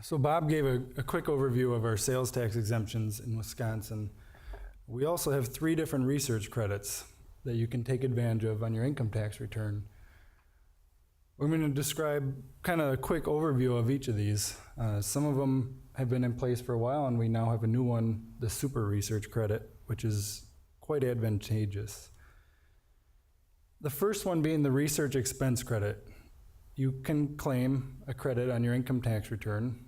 So Bob gave a quick overview of our sales tax exemptions in Wisconsin. We also have 3 different research credits that you can take advantage of on your income tax return. We're going to describe kind of a quick overview of each of these. Some of them have been in place for a while, and we now have a new one, the super research credit, which is quite advantageous. The first one being the research expense credit. You can claim a credit on your income tax return,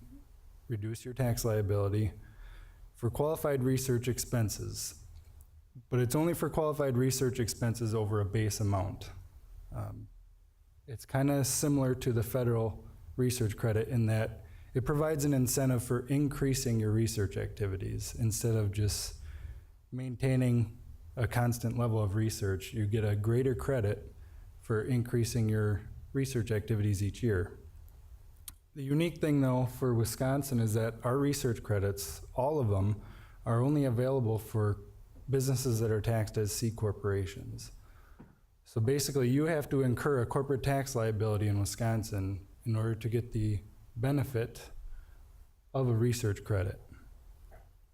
reduce your tax liability for qualified research expenses, but it's only for qualified research expenses over a base amount. It's kind of similar to the federal research credit in that it provides an incentive for increasing your research activities. Instead of just maintaining a constant level of research, you get a greater credit for increasing your research activities each year. The unique thing though for Wisconsin is that our research credits, all of them, are only available for businesses that are taxed as C corporations. So basically you have to incur a corporate tax liability in Wisconsin in order to get the benefit of a research credit.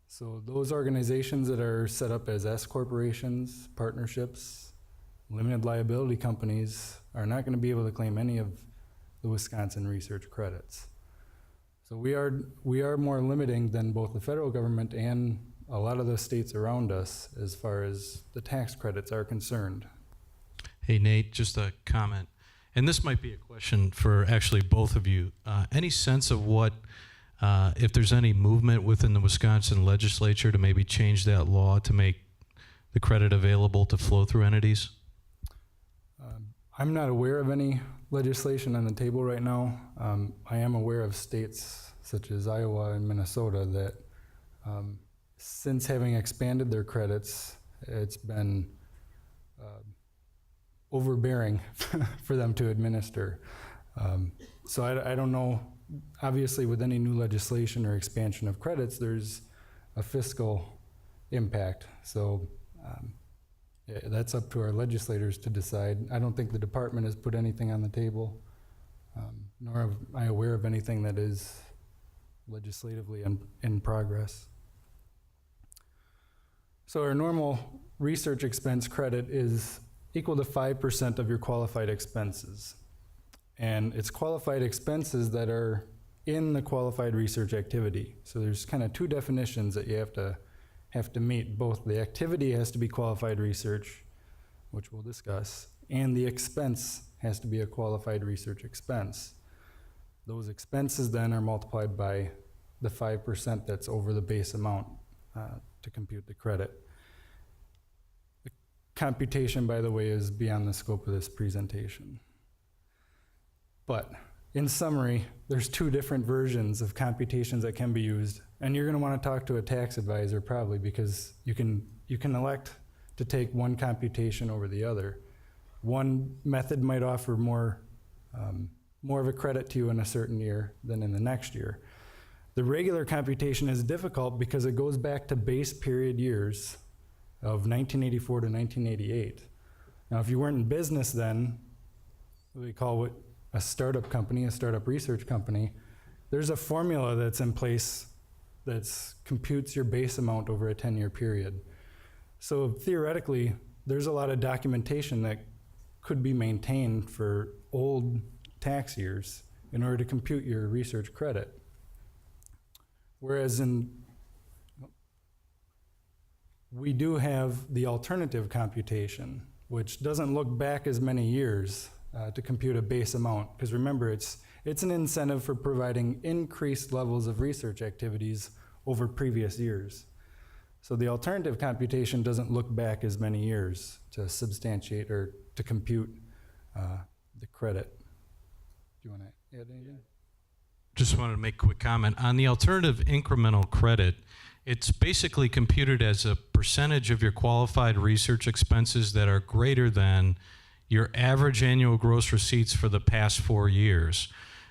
So those organizations that are set up as S corporations, partnerships, limited liability companies are not going to be able to claim any of the Wisconsin research credits. So we are more limiting than both the federal government and a lot of the states around us as far as the tax credits are concerned. Hey Nate, just a comment. And this might be a question for actually both of you. Any sense of what, if there's any movement within the Wisconsin legislature to maybe change that law to make the credit available to flow-through entities? I'm not aware of any legislation on the table right now. I am aware of states such as Iowa and Minnesota that since having expanded their credits, it's been overbearing for them to administer. So I don't know, obviously with any new legislation or expansion of credits, there's a fiscal impact. So yeah, that's up to our legislators to decide. I don't think the department has put anything on the table, nor am I aware of anything that is legislatively in progress. So our normal research expense credit is equal to 5% of your qualified expenses. And it's qualified expenses that are in the qualified research activity. So there's kind of 2 definitions that you have to meet. Both the activity has to be qualified research, which we'll discuss, and the expense has to be a qualified research expense. Those expenses then are multiplied by the 5% that's over the base amount to compute the credit. The computation, by the way, is beyond the scope of this presentation. But in summary, there's 2 different versions of computations that can be used, and you're going to want to talk to a tax advisor probably because you can elect to take one computation over the other. One method might offer more of a credit to you in a certain year than in the next year. The regular computation is difficult because it goes back to base period years of 1984 to 1988. Now, if you weren't in business then, what we call a startup company, a startup research company, there's a formula that's in place that computes your base amount over a 10-year period. So theoretically, there's a lot of documentation that could be maintained for old tax years in order to compute your research credit. Whereas we do have the alternative computation, which doesn't look back as many years to compute a base amount. Because remember, it's an incentive for providing increased levels of research activities over previous years. So the alternative computation doesn't look back as many years to substantiate or to compute the credit. Do you want to add anything? Just wanted to make a quick comment. On the alternative incremental credit, it's basically computed as a percentage of your qualified research expenses that are greater than your average annual gross receipts for the past 4 years.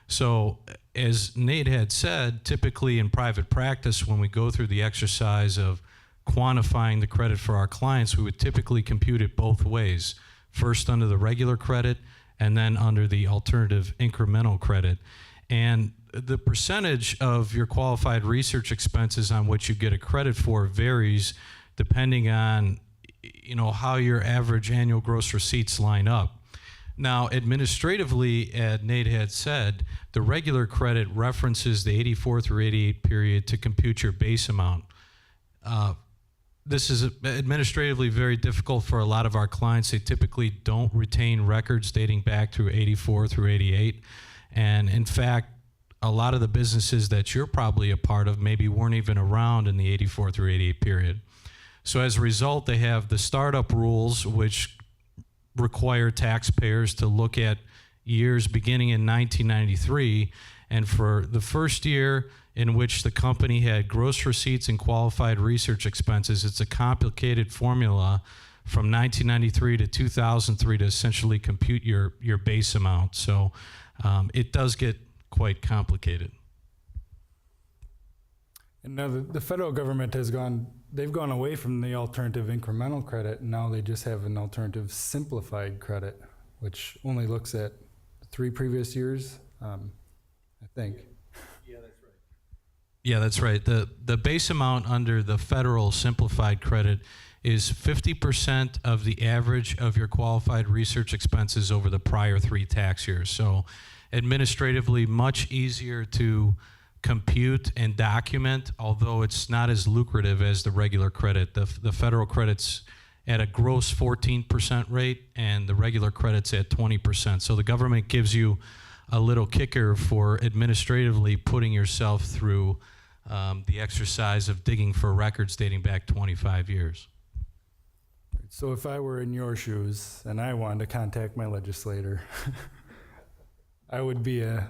So as Nate had said, typically in private practice, when we go through the exercise of quantifying the credit for our clients, we would typically compute it both ways. First under the regular credit and then under the alternative incremental credit. And the percentage of your qualified research expenses on which you get a credit for varies depending on, how your average annual gross receipts line up. Now, administratively, as Nate had said, the regular credit references the 84 through 88 period to compute your base amount. This is administratively very difficult for a lot of our clients. They typically don't retain records dating back to 84 through 88. And in fact, a lot of the businesses that you're probably a part of maybe weren't even around in the 84 through 88 period. So as a result, they have the startup rules, which require taxpayers to look at years beginning in 1993. And for the first year in which the company had gross receipts and qualified research expenses, it's a complicated formula from 1993 to 2003 to essentially compute your base amount. So it does get quite complicated. And now the federal government they've gone away from the alternative incremental credit, and now they just have an alternative simplified credit, which only looks at 3 previous years, I think. Yeah, that's right. The base amount under the federal simplified credit is 50% of the average of your qualified research expenses over the prior 3 tax years. So administratively much easier to compute and document, although it's not as lucrative as the regular credit. The federal credit's at a gross 14% rate and the regular credit's at 20%. So the government gives you a little kicker for administratively putting yourself through the exercise of digging for records dating back 25 years. So if I were in your shoes and I wanted to contact my legislator, I would be a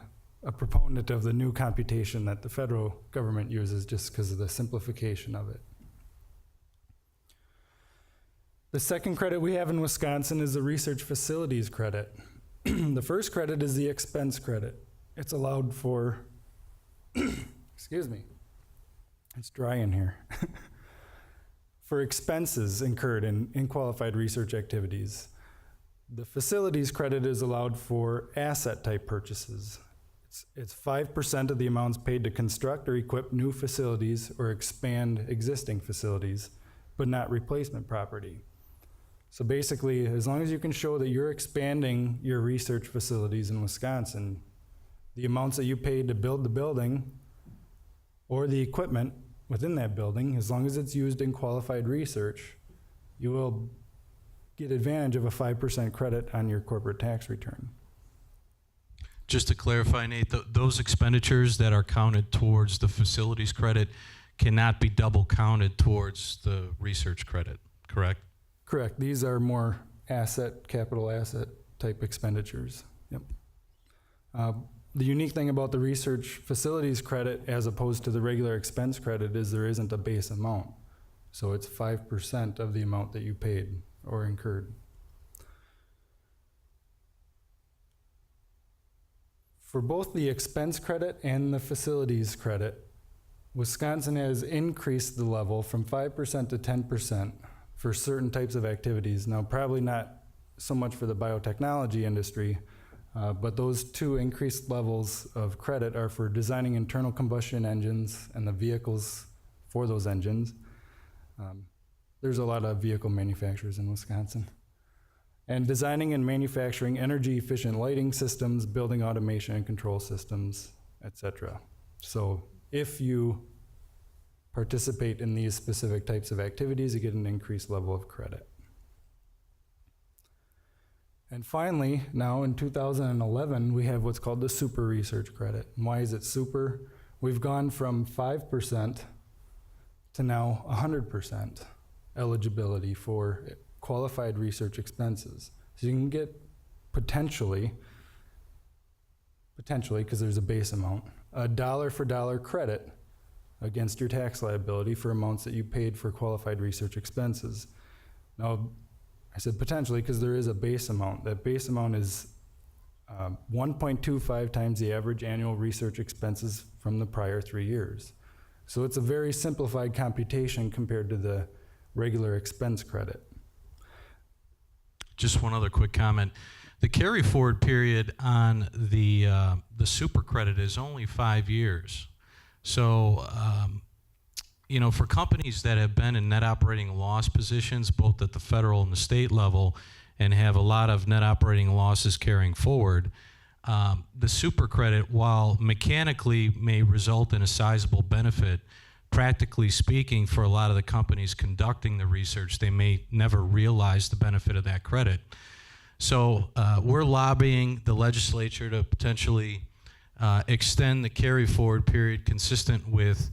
proponent of the new computation that the federal government uses just because of the simplification of it. The second credit we have in Wisconsin is the research facilities credit. The first credit is the expense credit. It's allowed for, excuse me, it's dry in here, for expenses incurred in qualified research activities. The facilities credit is allowed for asset type purchases. It's 5% of the amounts paid to construct or equip new facilities or expand existing facilities, but not replacement property. So basically, as long as you can show that you're expanding your research facilities in Wisconsin, the amounts that you paid to build the building or the equipment within that building, as long as it's used in qualified research, you will get advantage of a 5% credit on your corporate tax return. Just to clarify, Nate, those expenditures that are counted towards the facilities credit cannot be double counted towards the research credit, correct? Correct. These are more capital asset type expenditures. Yep. The unique thing about the research facilities credit as opposed to the regular expense credit is there isn't a base amount. So it's 5% of the amount that you paid or incurred. For both the expense credit and the facilities credit, Wisconsin has increased the level from 5% to 10% for certain types of activities. Now, probably not so much for the biotechnology industry, but those 2 increased levels of credit are for designing internal combustion engines and the vehicles for those engines. There's a lot of vehicle manufacturers in Wisconsin. And designing and manufacturing energy efficient lighting systems, building automation and control systems, etc. So if you participate in these specific types of activities, you get an increased level of credit. And finally, now in 2011, we have what's called the super research credit. And why is it super? We've gone from 5% to now 100% eligibility for qualified research expenses. So you can get potentially, because there's a base amount, a dollar for dollar credit against your tax liability for amounts that you paid for qualified research expenses. Now, I said potentially because there is a base amount. That base amount is 1.25 times the average annual research expenses from the prior 3 years. So it's a very simplified computation compared to the regular expense credit. Just one other quick comment. The carry forward period on the super credit is only 5 years. So, for companies that have been in net operating loss positions, both at the federal and the state level, and have a lot of net operating losses carrying forward, the super credit, while mechanically may result in a sizable benefit, practically speaking, for a lot of the companies conducting the research, they may never realize the benefit of that credit. So we're lobbying the legislature to potentially extend the carry forward period consistent with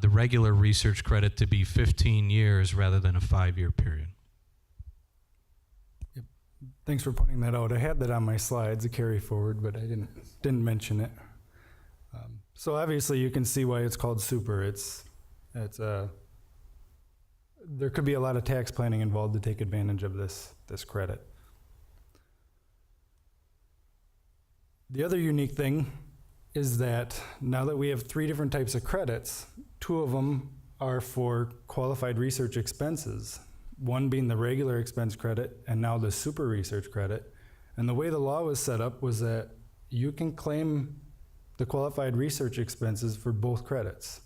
the regular research credit to be 15 years rather than a 5-year period. Yep. Thanks for pointing that out. I had that on my slides, a carry forward, but I didn't mention it. So obviously you can see why it's called super. There could be a lot of tax planning involved to take advantage of this credit. The other unique thing is that now that we have 3 different types of credits, 2 of them are for qualified research expenses, one being the regular expense credit and now the super research credit. And the way the law was set up was that you can claim the qualified research expenses for both credits.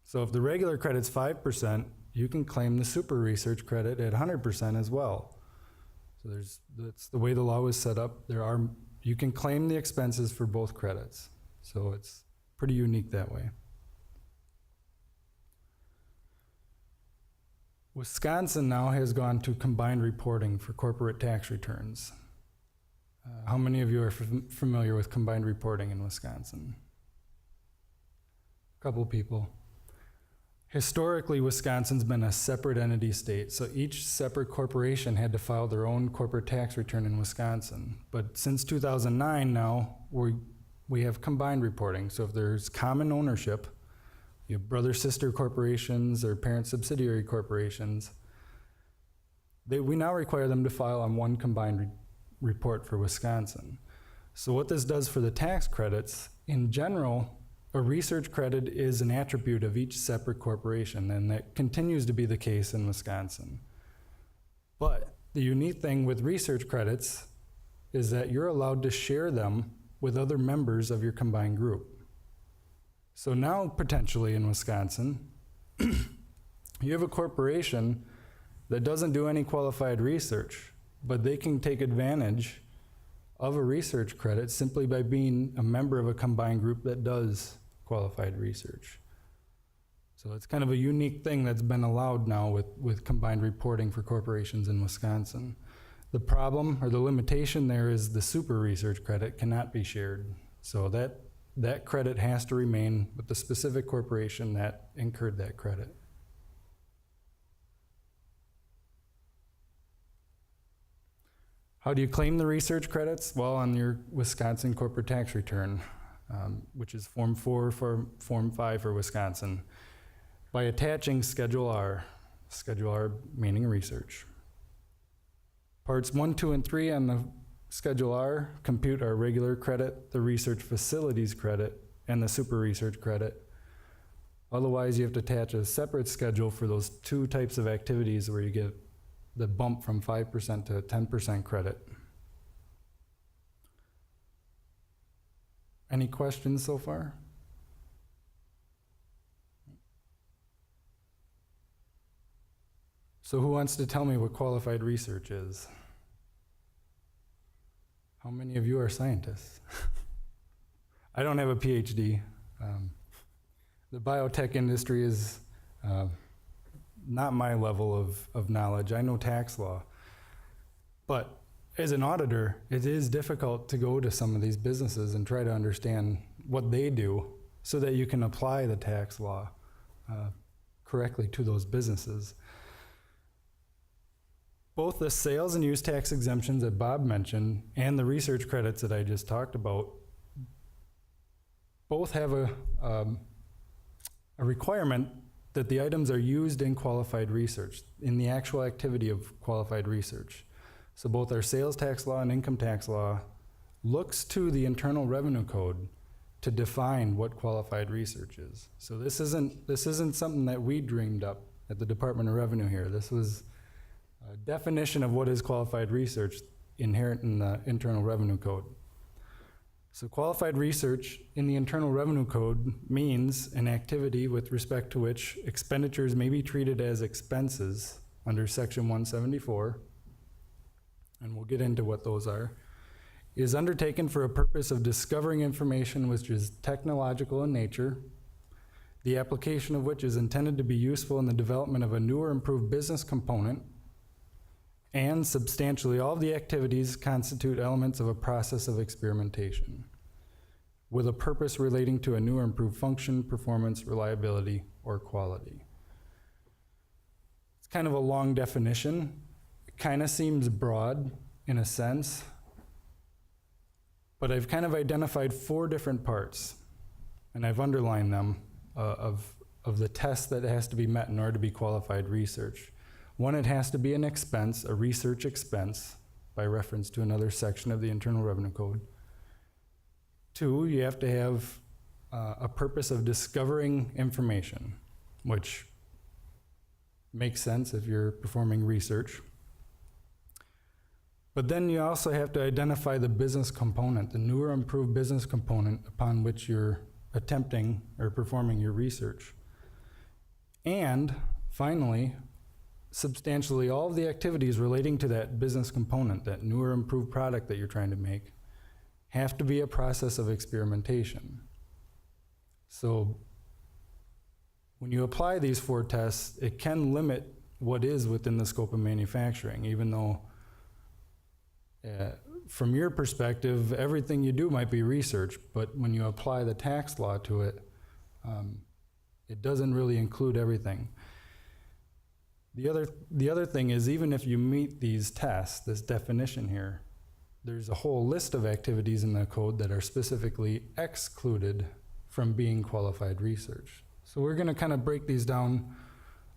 So if the regular credit's 5%, you can claim the super research credit at 100% as well. So that's the way the law was set up. You can claim the expenses for both credits. So it's pretty unique that way. Wisconsin now has gone to combined reporting for corporate tax returns. How many of you are familiar with combined reporting in Wisconsin? A couple people. Historically, Wisconsin's been a separate entity state, so each separate corporation had to file their own corporate tax return in Wisconsin. But since 2009 now, we have combined reporting. So if there's common ownership, you have brother-sister corporations or parent-subsidiary corporations, we now require them to file on one combined report for Wisconsin. So what this does for the tax credits, in general, a research credit is an attribute of each separate corporation, and that continues to be the case in Wisconsin. But the unique thing with research credits is that you're allowed to share them with other members of your combined group. So now, potentially in Wisconsin, you have a corporation that doesn't do any qualified research, but they can take advantage of a research credit simply by being a member of a combined group that does qualified research. So it's kind of a unique thing that's been allowed now with combined reporting for corporations in Wisconsin. The problem or the limitation there is the super research credit cannot be shared. So that credit has to remain with the specific corporation that incurred that credit. How do you claim the research credits? Well, on your Wisconsin corporate tax return, which is Form 4 for Form 5 for Wisconsin, by attaching Schedule R meaning research. Parts 1, 2, and 3 on the Schedule R compute our regular credit, the research facilities credit, and the super research credit. Otherwise, you have to attach a separate schedule for those 2 types of activities where you get the bump from 5% to 10% credit. Any questions so far? So who wants to tell me what qualified research is? How many of you are scientists? I don't have a PhD. The biotech industry is not my level of knowledge. I know tax law. But as an auditor, it is difficult to go to some of these businesses and try to understand what they do so that you can apply the tax law correctly to those businesses. Both the sales and use tax exemptions that Bob mentioned and the research credits that I just talked about both have a requirement that the items are used in qualified research, in the actual activity of qualified research. So both our sales tax law and income tax law looks to the Internal Revenue Code to define what qualified research is. So this isn't something that we dreamed up at the Department of Revenue here. This was a definition of what is qualified research inherent in the Internal Revenue Code. So qualified research in the Internal Revenue Code means an activity with respect to which expenditures may be treated as expenses under Section 174, and we'll get into what those are, is undertaken for a purpose of discovering information which is technological in nature, the application of which is intended to be useful in the development of a new or improved business component, and substantially all of the activities constitute elements of a process of experimentation with a purpose relating to a new or improved function, performance, reliability, or quality. It's kind of a long definition. It kind of seems broad in a sense, but I've kind of identified 4 different parts, and I've underlined them of the test that has to be met in order to be qualified research. 1, it has to be an expense, a research expense, by reference to another section of the Internal Revenue Code. 2, you have to have a purpose of discovering information, which makes sense if you're performing research. But then you also have to identify the business component, the new or improved business component upon which you're attempting or performing your research. And finally, substantially all of the activities relating to that business component, that new or improved product that you're trying to make, have to be a process of experimentation. So when you apply these 4 tests, it can limit what is within the scope of manufacturing, even though from your perspective, everything you do might be research, but when you apply the tax law to it, it doesn't really include everything. The other thing is, even if you meet these tests, this definition here, there's a whole list of activities in the code that are specifically excluded from being qualified research. So we're going to kind of break these down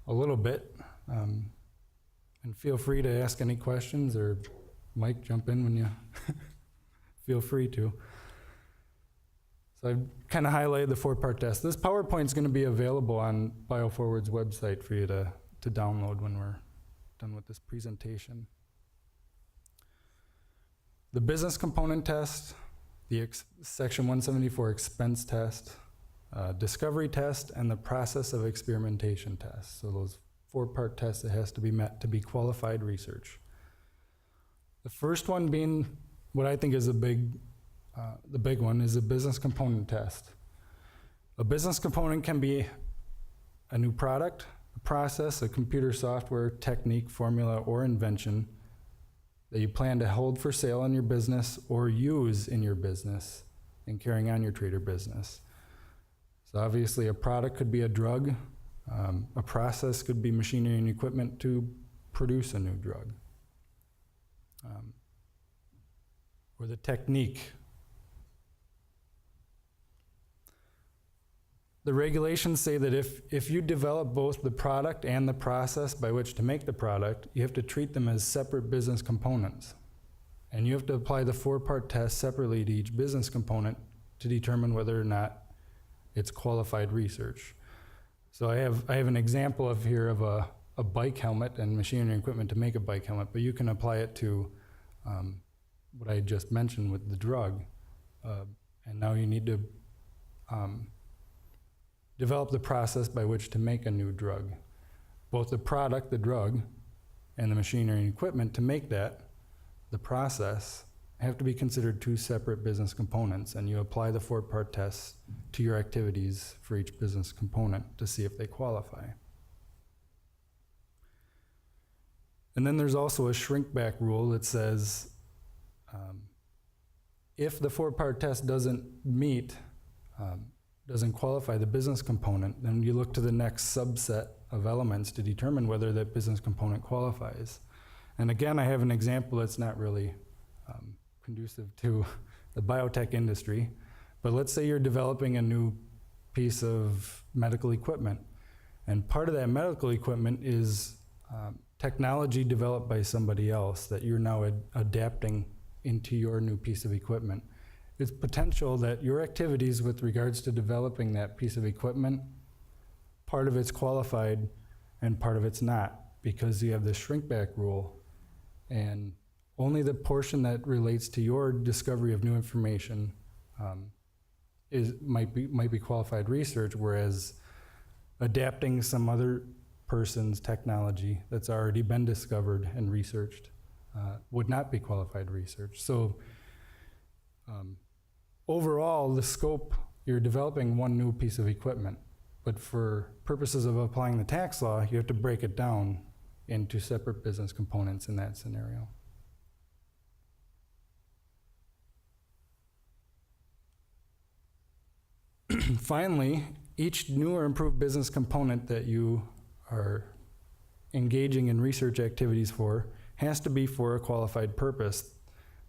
a little bit, and feel free to ask any questions, or Mike, jump in when you feel free to. So I've kind of highlighted the 4-part test. This PowerPoint is going to be available on BioForward's website for you to download when we're done with this presentation. The business component test, the Section 174 expense test, discovery test, and the process of experimentation test. So those 4-part tests that has to be met to be qualified research. The first one being what I think is the big one is a business component test. A business component can be a new product, a process, a computer software, technique, formula, or invention that you plan to hold for sale in your business or use in your business in carrying on your trade or business. So obviously a product could be a drug, a process could be machinery and equipment to produce a new drug. Or the technique. The regulations say that if you develop both the product and the process by which to make the product, you have to treat them as separate business components. And you have to apply the 4-part test separately to each business component to determine whether or not it's qualified research. So I have an example here of a bike helmet and machinery and equipment to make a bike helmet, but you can apply it to what I just mentioned with the drug. And now you need to develop the process by which to make a new drug. Both the product, the drug, and the machinery and equipment to make that, the process, have to be considered 2 separate business components, and you apply the 4-part test to your activities for each business component to see if they qualify. And then there's also a shrink back rule that says if the 4-part test doesn't meet, doesn't qualify the business component, then you look to the next subset of elements to determine whether that business component qualifies. And again, I have an example that's not really conducive to the biotech industry, but let's say you're developing a new piece of medical equipment, and part of that medical equipment is technology developed by somebody else that you're now adapting into your new piece of equipment. It's potential that your activities with regards to developing that piece of equipment, part of it's qualified and part of it's not, because you have the shrink back rule, and only the portion that relates to your discovery of new information might be qualified research, whereas adapting some other person's technology that's already been discovered and researched would not be qualified research. So overall, the scope, you're developing one new piece of equipment, but for purposes of applying the tax law, you have to break it down into separate business components in that scenario. Finally, each new or improved business component that you are engaging in research activities for has to be for a qualified purpose.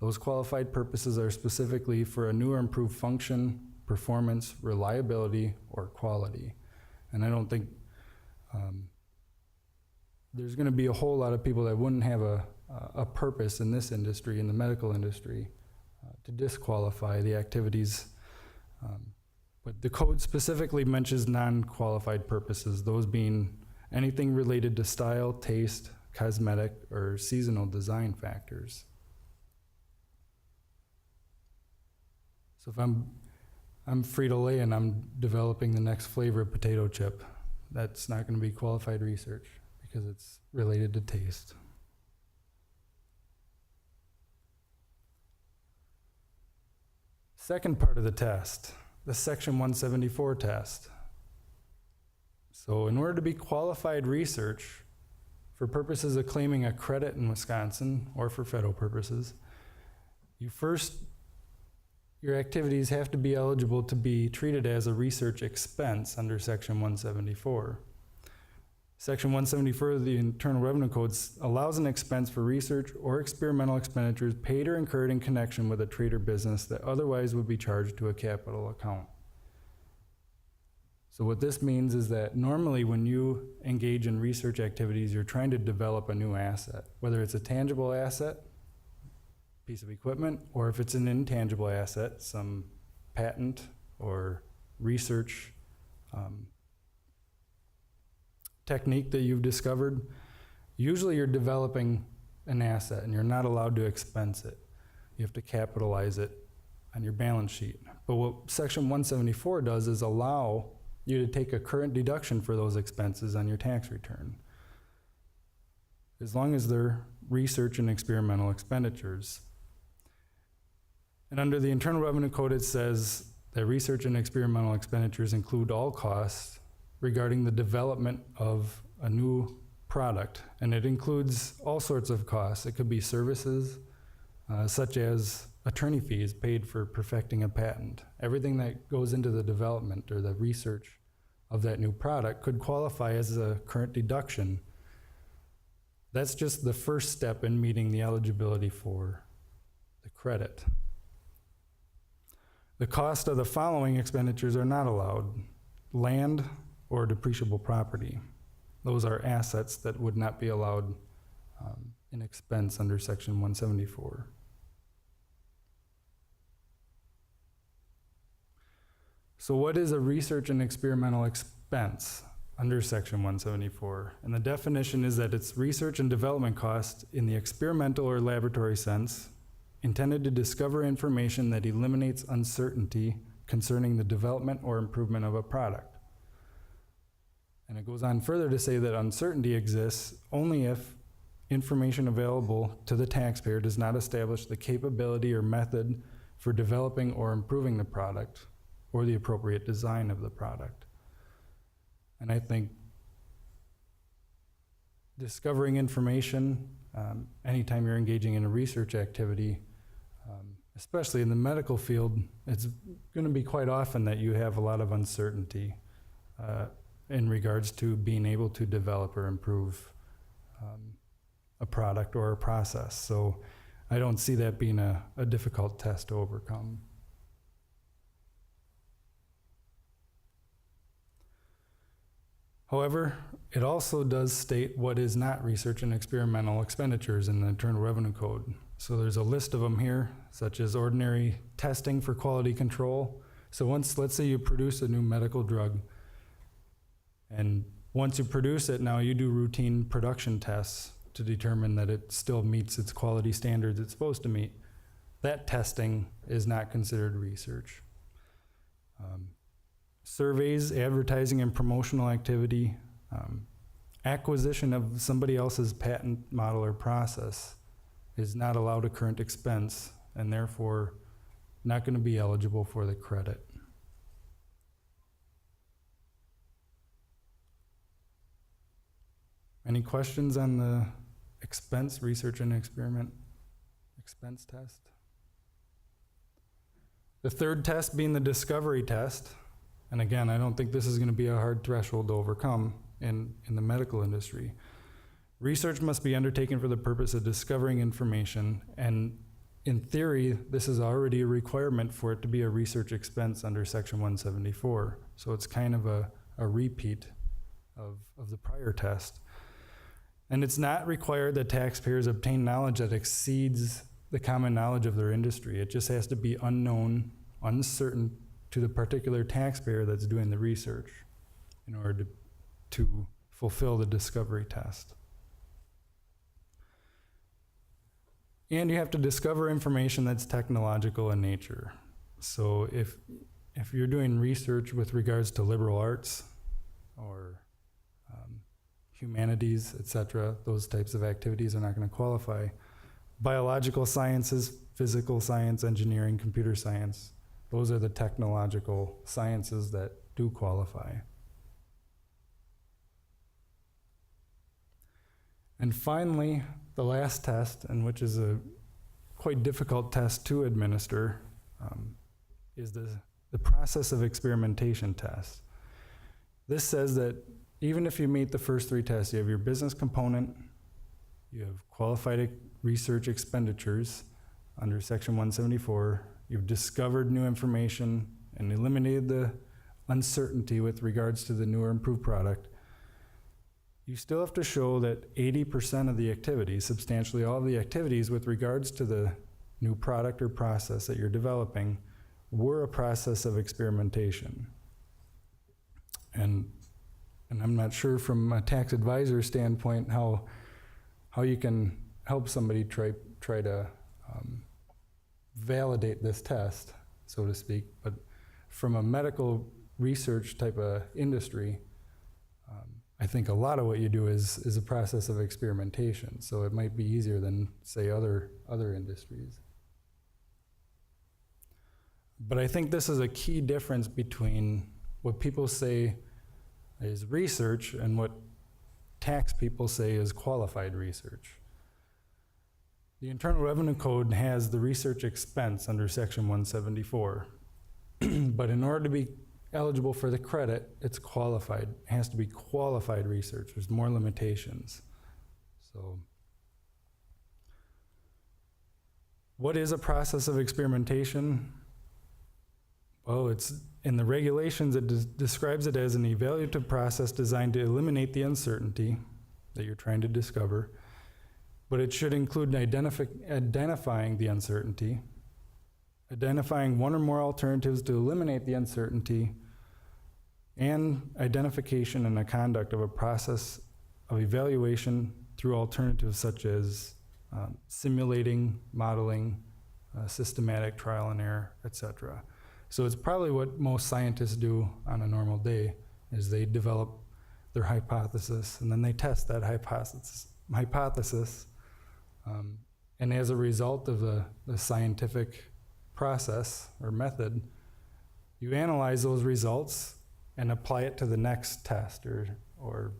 Those qualified purposes are specifically for a new or improved function, performance, reliability, or quality. And I don't think there's going to be a whole lot of people that wouldn't have a purpose in this industry, in the medical industry, to disqualify the activities. But the code specifically mentions non-qualified purposes, those being anything related to style, taste, cosmetic, or seasonal design factors. So if I'm Frito-Lay and I'm developing the next flavor of potato chip, that's not going to be qualified research because it's related to taste. Second part of the test, the Section 174 test. So in order to be qualified research for purposes of claiming a credit in Wisconsin or for federal purposes, your activities have to be eligible to be treated as a research expense under Section 174. Section 174 of the Internal Revenue Code allows an expense for research or experimental expenditures paid or incurred in connection with a trade or business that otherwise would be charged to a capital account. So what this means is that normally when you engage in research activities, you're trying to develop a new asset, whether it's a tangible asset, piece of equipment, or if it's an intangible asset, some patent or research technique that you've discovered. Usually you're developing an asset and you're not allowed to expense it. You have to capitalize it on your balance sheet. But what Section 174 does is allow you to take a current deduction for those expenses on your tax return, as long as they're research and experimental expenditures. And under the Internal Revenue Code, it says that research and experimental expenditures include all costs regarding the development of a new product. And it includes all sorts of costs. It could be services, such as attorney fees paid for perfecting a patent. Everything that goes into the development or the research of that new product could qualify as a current deduction. That's just the first step in meeting the eligibility for the credit. The cost of the following expenditures are not allowed: land or depreciable property. Those are assets that would not be allowed in expense under Section 174. So what is a research and experimental expense under Section 174? And the definition is that it's research and development costs in the experimental or laboratory sense, intended to discover information that eliminates uncertainty concerning the development or improvement of a product. And it goes on further to say that uncertainty exists only if information available to the taxpayer does not establish the capability or method for developing or improving the product or the appropriate design of the product. And I think discovering information, anytime you're engaging in a research activity, especially in the medical field, it's going to be quite often that you have a lot of uncertainty in regards to being able to develop or improve a product or a process. So I don't see that being a difficult test to overcome. However, it also does state what is not research and experimental expenditures in the Internal Revenue Code. So there's a list of them here, such as ordinary testing for quality control. So let's say you produce a new medical drug, and once you produce it, now you do routine production tests to determine that it still meets its quality standards it's supposed to meet, that testing is not considered research. Surveys, advertising and promotional activity, acquisition of somebody else's patent model or process is not allowed a current expense and therefore not going to be eligible for the credit. Any questions on the expense, research and experiment expense test? The third test being the discovery test. And again, I don't think this is going to be a hard threshold to overcome in the medical industry. Research must be undertaken for the purpose of discovering information, and in theory, this is already a requirement for it to be a research expense under Section 174. So it's kind of a repeat of the prior test. And it's not required that taxpayers obtain knowledge that exceeds the common knowledge of their industry. It just has to be unknown, uncertain to the particular taxpayer that's doing the research in order to fulfill the discovery test. And you have to discover information that's technological in nature. So if you're doing research with regards to liberal arts or humanities, etc., those types of activities are not going to qualify. Biological sciences, physical science, engineering, computer science, those are the technological sciences that do qualify. And finally, the last test, and which is a quite difficult test to administer, is the process of experimentation test. This says that even if you meet the first three tests, you have your business component, you have qualified research expenditures under Section 174, you've discovered new information and eliminated the uncertainty with regards to the new or improved product, you still have to show that 80% of the activities, substantially all of the activities with regards to the new product or process that you're developing were a process of experimentation. And I'm not sure from a tax advisor standpoint how you can help somebody try to validate this test, so to speak. But from a medical research type of industry, I think a lot of what you do is a process of experimentation. So it might be easier than, say, other industries. But I think this is a key difference between what people say is research and what tax people say is qualified research. The Internal Revenue Code has the research expense under Section 174. But in order to be eligible for the credit, it's qualified. It has to be qualified research. There's more limitations. So, what is a process of experimentation? Well, it's in the regulations, it describes it as an evaluative process designed to eliminate the uncertainty that you're trying to discover, but it should include identifying the uncertainty, identifying one or more alternatives to eliminate the uncertainty, and identification and the conduct of a process of evaluation through alternatives such as simulating, modeling, systematic trial and error, etc. So it's probably what most scientists do on a normal day, is they develop their hypothesis and then they test that hypothesis. And as a result of the scientific process or method, you analyze those results and apply it to the next test or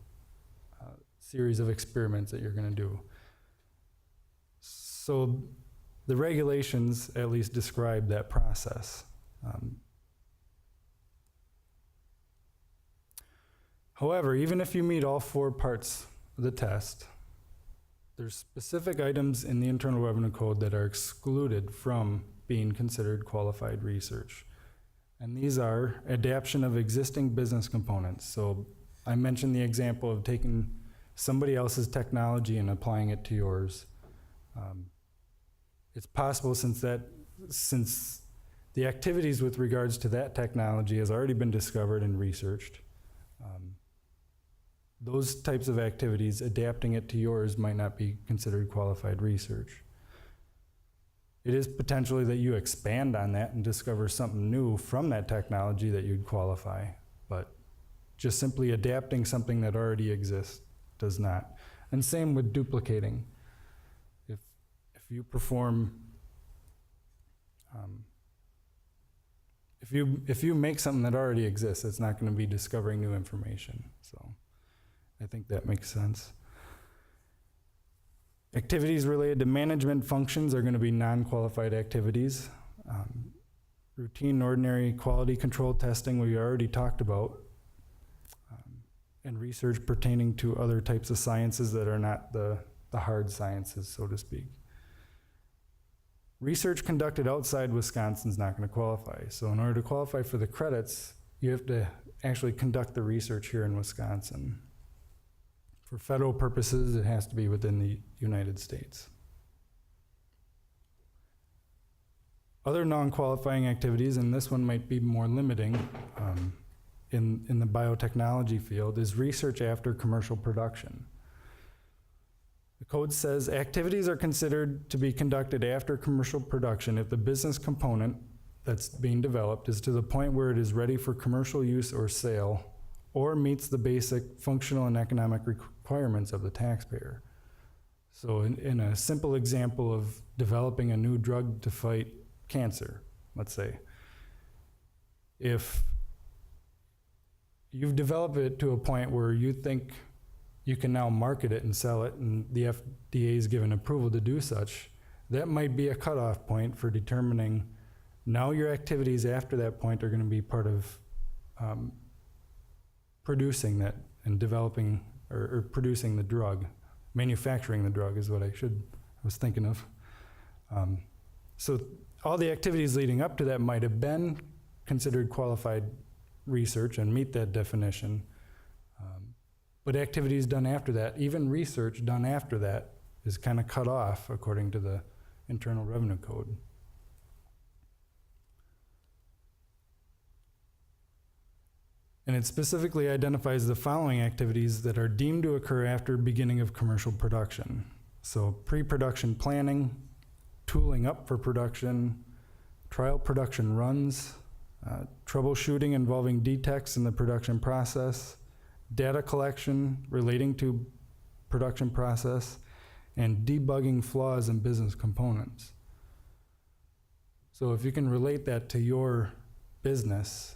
series of experiments that you're going to do. So the regulations at least describe that process. However, even if you meet all four parts of the test, there's specific items in the Internal Revenue Code that are excluded from being considered qualified research. And these are adaptation of existing business components. So I mentioned the example of taking somebody else's technology and applying it to yours. It's possible since the activities with regards to that technology has already been discovered and researched. those types of activities, adapting it to yours might not be considered qualified research. It is potentially that you expand on that and discover something new from that technology that you'd qualify, but just simply adapting something that already exists does not. And same with duplicating. If you perform, if you make something that already exists, it's not going to be discovering new information. So I think that makes sense. Activities related to management functions are going to be non-qualified activities. Routine, ordinary quality control testing we already talked about. And research pertaining to other types of sciences that are not the hard sciences, so to speak. Research conducted outside Wisconsin is not going to qualify. So in order to qualify for the credits, you have to actually conduct the research here in Wisconsin. For federal purposes, it has to be within the United States. Other non-qualifying activities, and this one might be more limiting in the biotechnology field, is research after commercial production. The code says activities are considered to be conducted after commercial production if the business component that's being developed is to the point where it is ready for commercial use or sale, or meets the basic functional and economic requirements of the taxpayer. So in a simple example of developing a new drug to fight cancer, let's say, if you've developed it to a point where you think you can now market it and sell it, and the FDA is given approval to do such, that might be a cutoff point for determining now your activities after that point are going to be part of producing that and developing or producing the drug. Manufacturing the drug is what I was thinking of. So all the activities leading up to that might have been considered qualified research and meet that definition. But activities done after that, even research done after that, is kind of cut off according to the Internal Revenue Code. And it specifically identifies the following activities that are deemed to occur after beginning of commercial production. So pre-production planning, tooling up for production, trial production runs, troubleshooting involving defects in the production process, data collection relating to production process, and debugging flaws in business components. So if you can relate that to your business,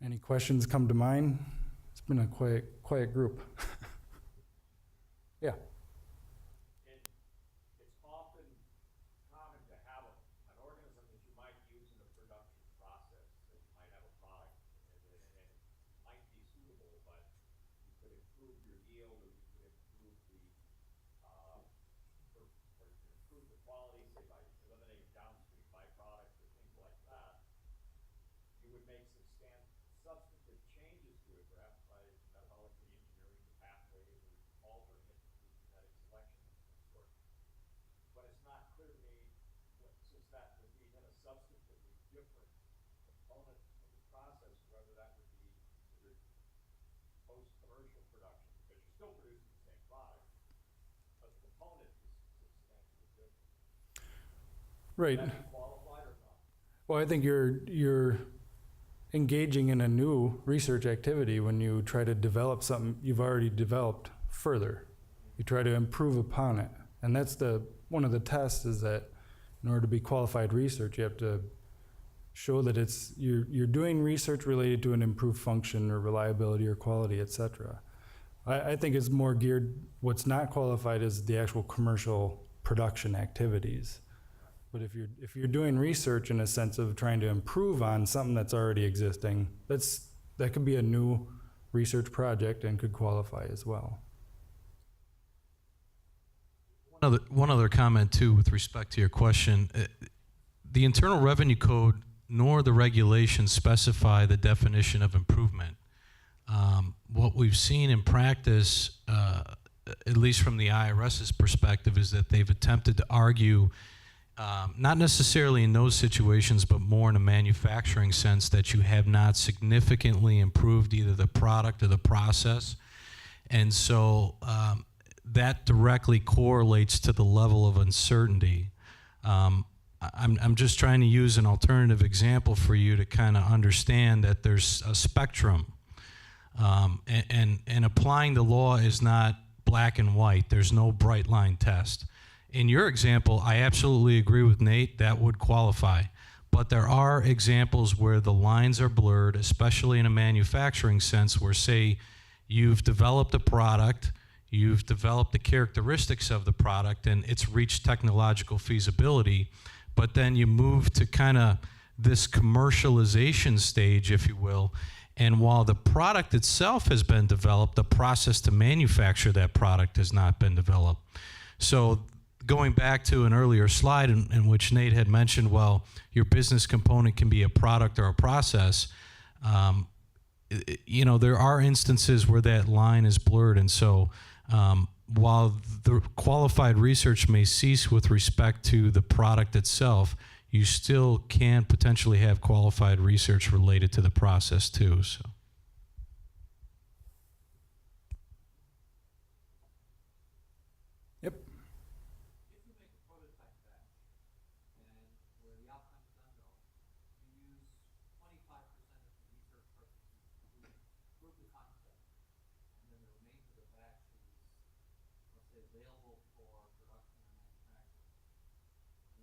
any questions come to mind? It's been a quiet group. Yeah. It's often common to have an organism that you might use in the production process, that you might have a product, and it might be suitable, but you could improve your yield, or you could improve improve the quality, say by eliminating downstream byproducts or things like that. You would make substantive changes to it, perhaps by metabolic engineering the pathways or altering it through genetic selection of some sort. But it's not clear to me, since that would be then a substantively different component of the process, whether that would be considered post-commercial production, because you're still producing the same product, but the component is substantially different. Right. Is that qualified or not? Well, I think you're engaging in a new research activity when you try to develop something you've already developed further. You try to improve upon it. And that's one of the tests, is that in order to be qualified research, you have to show that you're doing research related to an improved function or reliability or quality, et cetera. I think it's more geared, what's not qualified is the actual commercial production activities. But if you're doing research in a sense of trying to improve on something that's already existing, that could be a new research project and could qualify as well. One other comment too with respect to your question. The Internal Revenue Code nor the regulations specify the definition of improvement. What we've seen in practice, at least from the IRS's perspective, is that they've attempted to argue not necessarily in those situations, but more in a manufacturing sense, that you have not significantly improved either the product or the process. And so that directly correlates to the level of uncertainty. I'm just trying to use an alternative example for you to kind of understand that there's a spectrum. And applying the law is not black and white. There's no bright line test. In your example, I absolutely agree with Nate, that would qualify. But there are examples where the lines are blurred, especially in a manufacturing sense, where, say, you've developed a product, you've developed the characteristics of the product, and it's reached technological feasibility, but then you move to kind of this commercialization stage, if you will, and while the product itself has been developed, the process to manufacture that product has not been developed. So going back to an earlier slide in which Nate had mentioned, well, your business component can be a product or a process, you know, there are instances where that line is blurred. And so while the qualified research may cease with respect to the product itself, you still can potentially have qualified research related to the process too. So. Yep. If you make a prototype batch and where the outcome is unknown, you use 25% of the research purposes to prove the concept, and then the remainder of the batch is, let's say, available for production or manufacturing.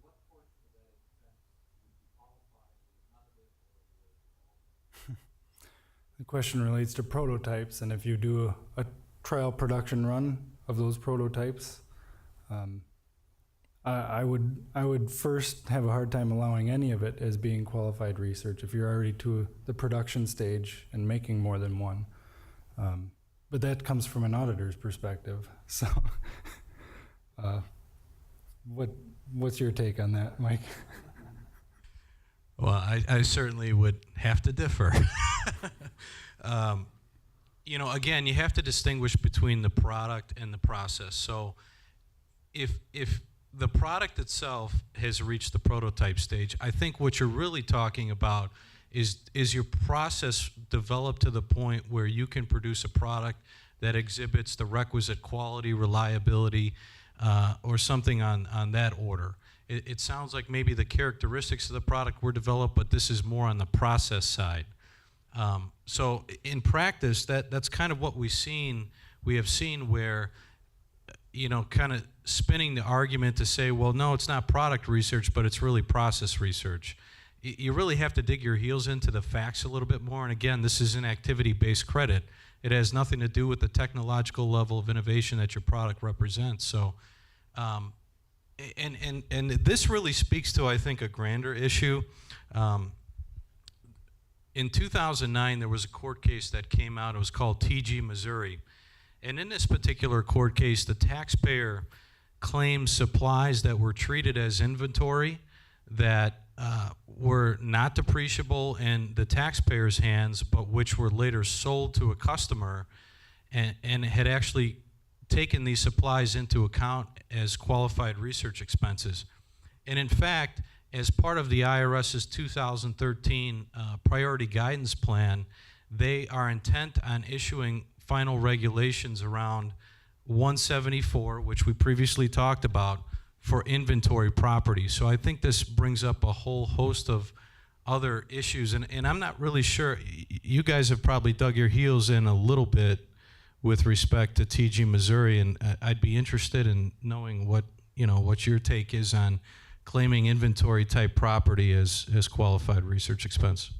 What portion of that expense would you qualify with none of it or with all of it? The question relates to prototypes, and if you do a trial production run of those prototypes, I would first have a hard time allowing any of it as being qualified research if you're already to the production stage and making more than one. But that comes from an auditor's perspective. So, what's your take on that, Mike? Well, I certainly would have to differ. You know, again, you have to distinguish between the product and the process. So if the product itself has reached the prototype stage, I think what you're really talking about is your process developed to the point where you can produce a product that exhibits the requisite quality, reliability, or something on that order. It sounds like maybe the characteristics of the product were developed, but this is more on the process side. So in practice, that's kind of what we have seen where, you know, kind of spinning the argument to say, well, no, it's not product research, but it's really process research. You really have to dig your heels into the facts a little bit more. And again, this is an activity-based credit. It has nothing to do with the technological level of innovation that your product represents. So, and this really speaks to, I think, a grander issue. In 2009, there was a court case that came out. It was called TG Missouri. And in this particular court case, the taxpayer claimed supplies that were treated as inventory that were not depreciable in the taxpayer's hands, but which were later sold to a customer and had actually taken these supplies into account as qualified research expenses. And in fact, as part of the IRS's 2013 priority guidance plan, they are intent on issuing final regulations around 174, which we previously talked about, for inventory property. So I think this brings up a whole host of other issues, and I'm not really sure. You guys have probably dug your heels in a little bit with respect to TG Missouri, and I'd be interested in knowing what your take is on claiming inventory type property as qualified research expense.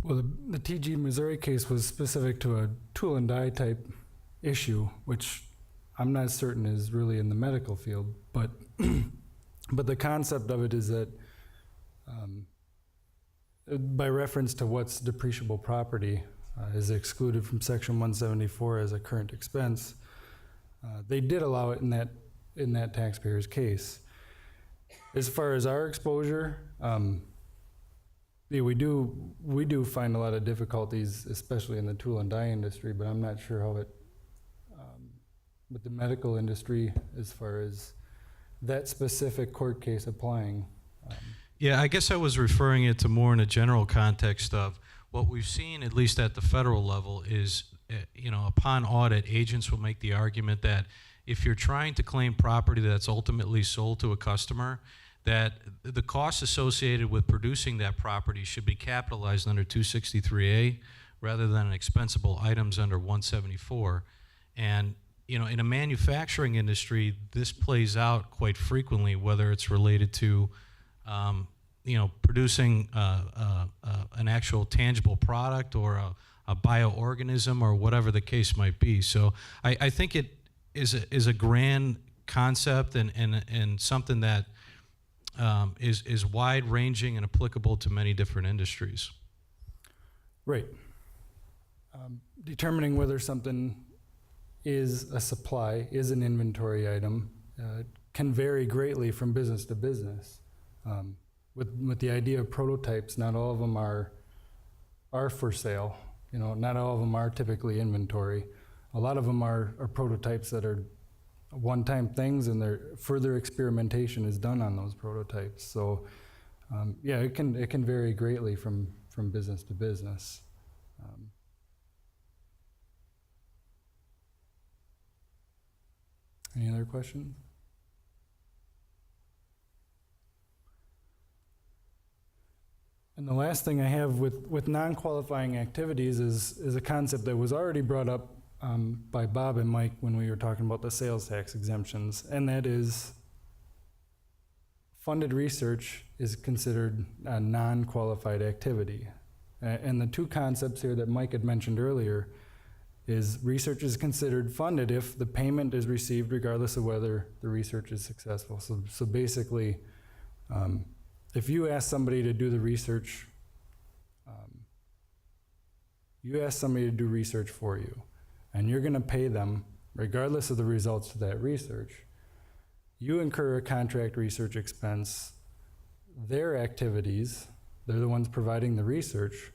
Well, the TG Missouri case was specific to a tool and die type issue, which I'm not certain is really in the medical field, but but the concept of it is that by reference to what's depreciable property is excluded from Section 174 as a current expense, they did allow it in that taxpayer's case. As far as our exposure, yeah, we do find a lot of difficulties, especially in the tool and die industry, but I'm not sure how it, with the medical industry, as far as that specific court case applying. Yeah, I guess I was referring it to more in a general context of what we've seen, at least at the federal level, is, upon audit, agents will make the argument that if you're trying to claim property that's ultimately sold to a customer, that the costs associated with producing that property should be capitalized under 263A rather than expensable items under 174. And, in a manufacturing industry, this plays out quite frequently, whether it's related to producing an actual tangible product or a bioorganism or whatever the case might be. So I think it is a grand concept and something that is wide-ranging and applicable to many different industries. Right. Determining whether something is a supply, is an inventory item, can vary greatly from business to business. With the idea of prototypes, not all of them are for sale. Not all of them are typically inventory. A lot of them are prototypes that are one-time things, and their further experimentation is done on those prototypes. So, it can vary greatly from business to business. Any other questions? And the last thing I have with non-qualifying activities is a concept that was already brought up by Bob and Mike when we were talking about the sales tax exemptions, and that is funded research is considered a non-qualified activity. And the two concepts here that Mike had mentioned earlier is research is considered funded if the payment is received regardless of whether the research is successful. So basically, if you ask somebody to do the research, you ask somebody to do research for you, and you're going to pay them regardless of the results of that research. You incur a contract research expense. Their activities, they're the ones providing the research,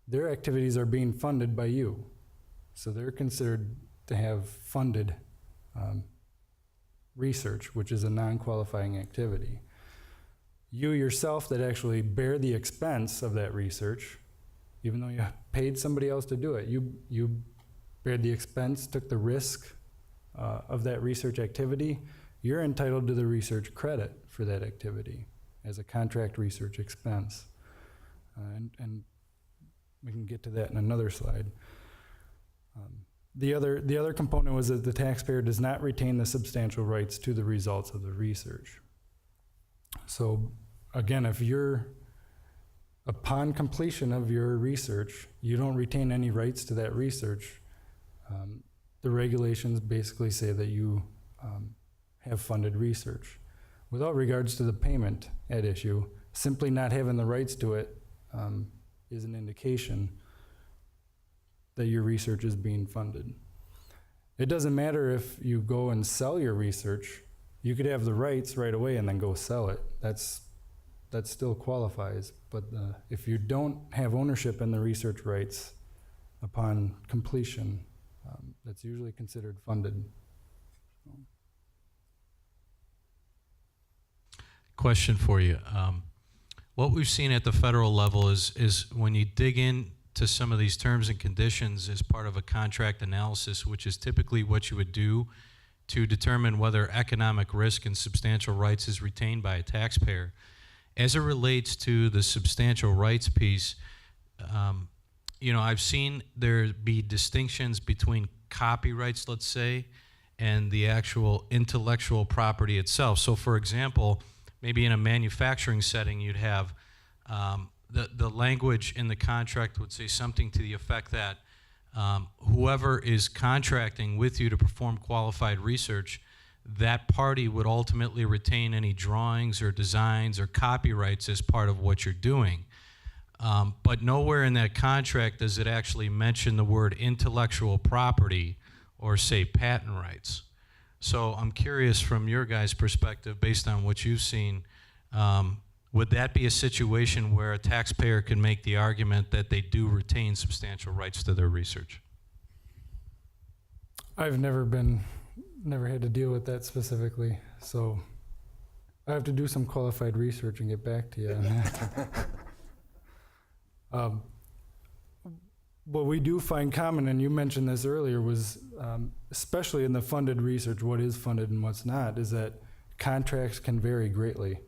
their activities are being funded by you. So they're considered to have funded research, which is a non-qualifying activity. You yourself that actually bear the expense of that research, even though you paid somebody else to do it, you bear the expense, took the risk of that research activity, you're entitled to the research credit for that activity as a contract research expense. And we can get to that in another slide. The other component was that the taxpayer does not retain the substantial rights to the results of the research. So again, if upon completion of your research, you don't retain any rights to that research, the regulations basically say that you have funded research. Without regards to the payment at issue, simply not having the rights to it is an indication that your research is being funded. It doesn't matter if you go and sell your research. You could have the rights right away and then go sell it. That still qualifies. But if you don't have ownership in the research rights upon completion, that's usually considered funded. Question for you. What we've seen at the federal level is when you dig into some of these terms and conditions as part of a contract analysis, which is typically what you would do to determine whether economic risk and substantial rights is retained by a taxpayer. As it relates to the substantial rights piece, I've seen there be distinctions between copyrights, let's say, and the actual intellectual property itself. So for example, maybe in a manufacturing setting, you'd have the language in the contract would say something to the effect that whoever is contracting with you to perform qualified research, that party would ultimately retain any drawings or designs or copyrights as part of what you're doing. But nowhere in that contract does it actually mention the word intellectual property or say patent rights. So I'm curious from your guys' perspective, based on what you've seen, would that be a situation where a taxpayer can make the argument that they do retain substantial rights to their research? I've never been never had to deal with that specifically, so I have to do some qualified research and get back to you on that. What we do find common, and you mentioned this earlier, was especially in the funded research, what is funded and what's not, is that contracts can vary greatly.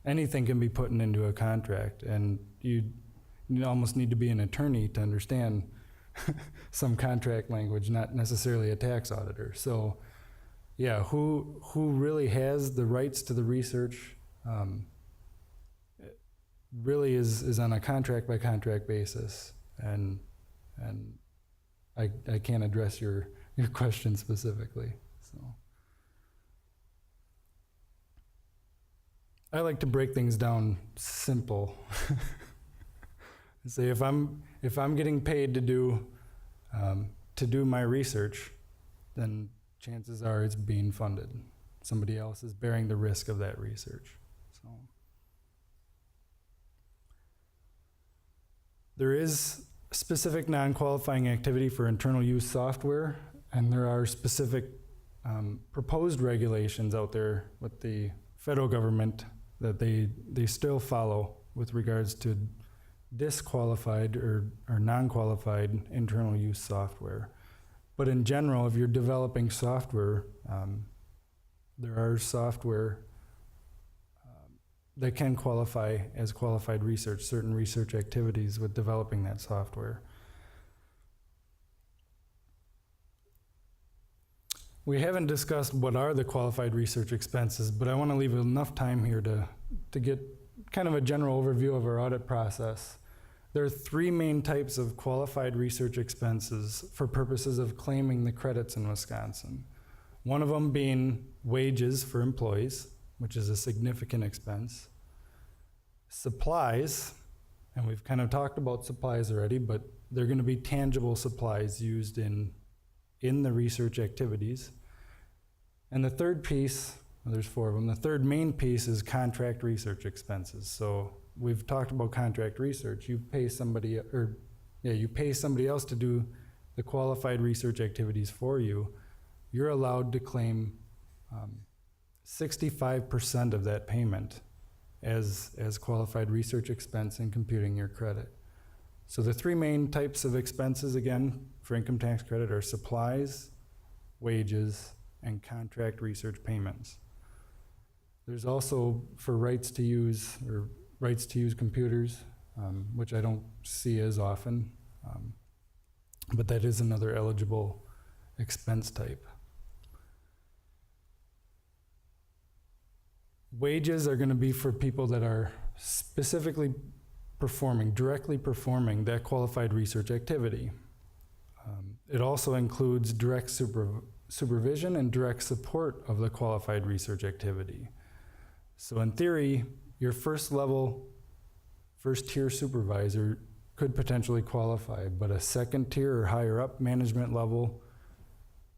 Anything can be put into a contract, and you almost need to be an attorney to understand some contract language, not necessarily a tax auditor. So, yeah, who really has the rights to the research really is on a contract by contract basis, and I can't address your question specifically. So I like to break things down simple. Say if I'm getting paid to do my research, then chances are it's being funded. Somebody else is bearing the risk of that research. So there is specific non-qualifying activity for internal use software, and there are specific proposed regulations out there with the federal government that they still follow with regards to disqualified or non-qualified internal use software. But in general, if you're developing software, there are software that can qualify as qualified research, certain research activities with developing that software. We haven't discussed what are the qualified research expenses, but I want to leave enough time here to get kind of a general overview of our audit process. There are three main types of qualified research expenses for purposes of claiming the credits in Wisconsin. One of them being wages for employees, which is a significant expense. Supplies, and we've kind of talked about supplies already, but they're going to be tangible supplies used in the research activities. And the third piece, well, there's four of them, the third main piece is contract research expenses. So we've talked about contract research. You pay somebody else to do the qualified research activities for you. You're allowed to claim 65% of that payment as qualified research expense in computing your credit. So the three main types of expenses, again, for income tax credit are supplies, wages, and contract research payments. There's also for rights to use computers, which I don't see as often, but that is another eligible expense type. Wages are going to be for people that are specifically directly performing that qualified research activity. It also includes direct supervision and direct support of the qualified research activity. So in theory, your first tier supervisor could potentially qualify, but a second tier or higher up management level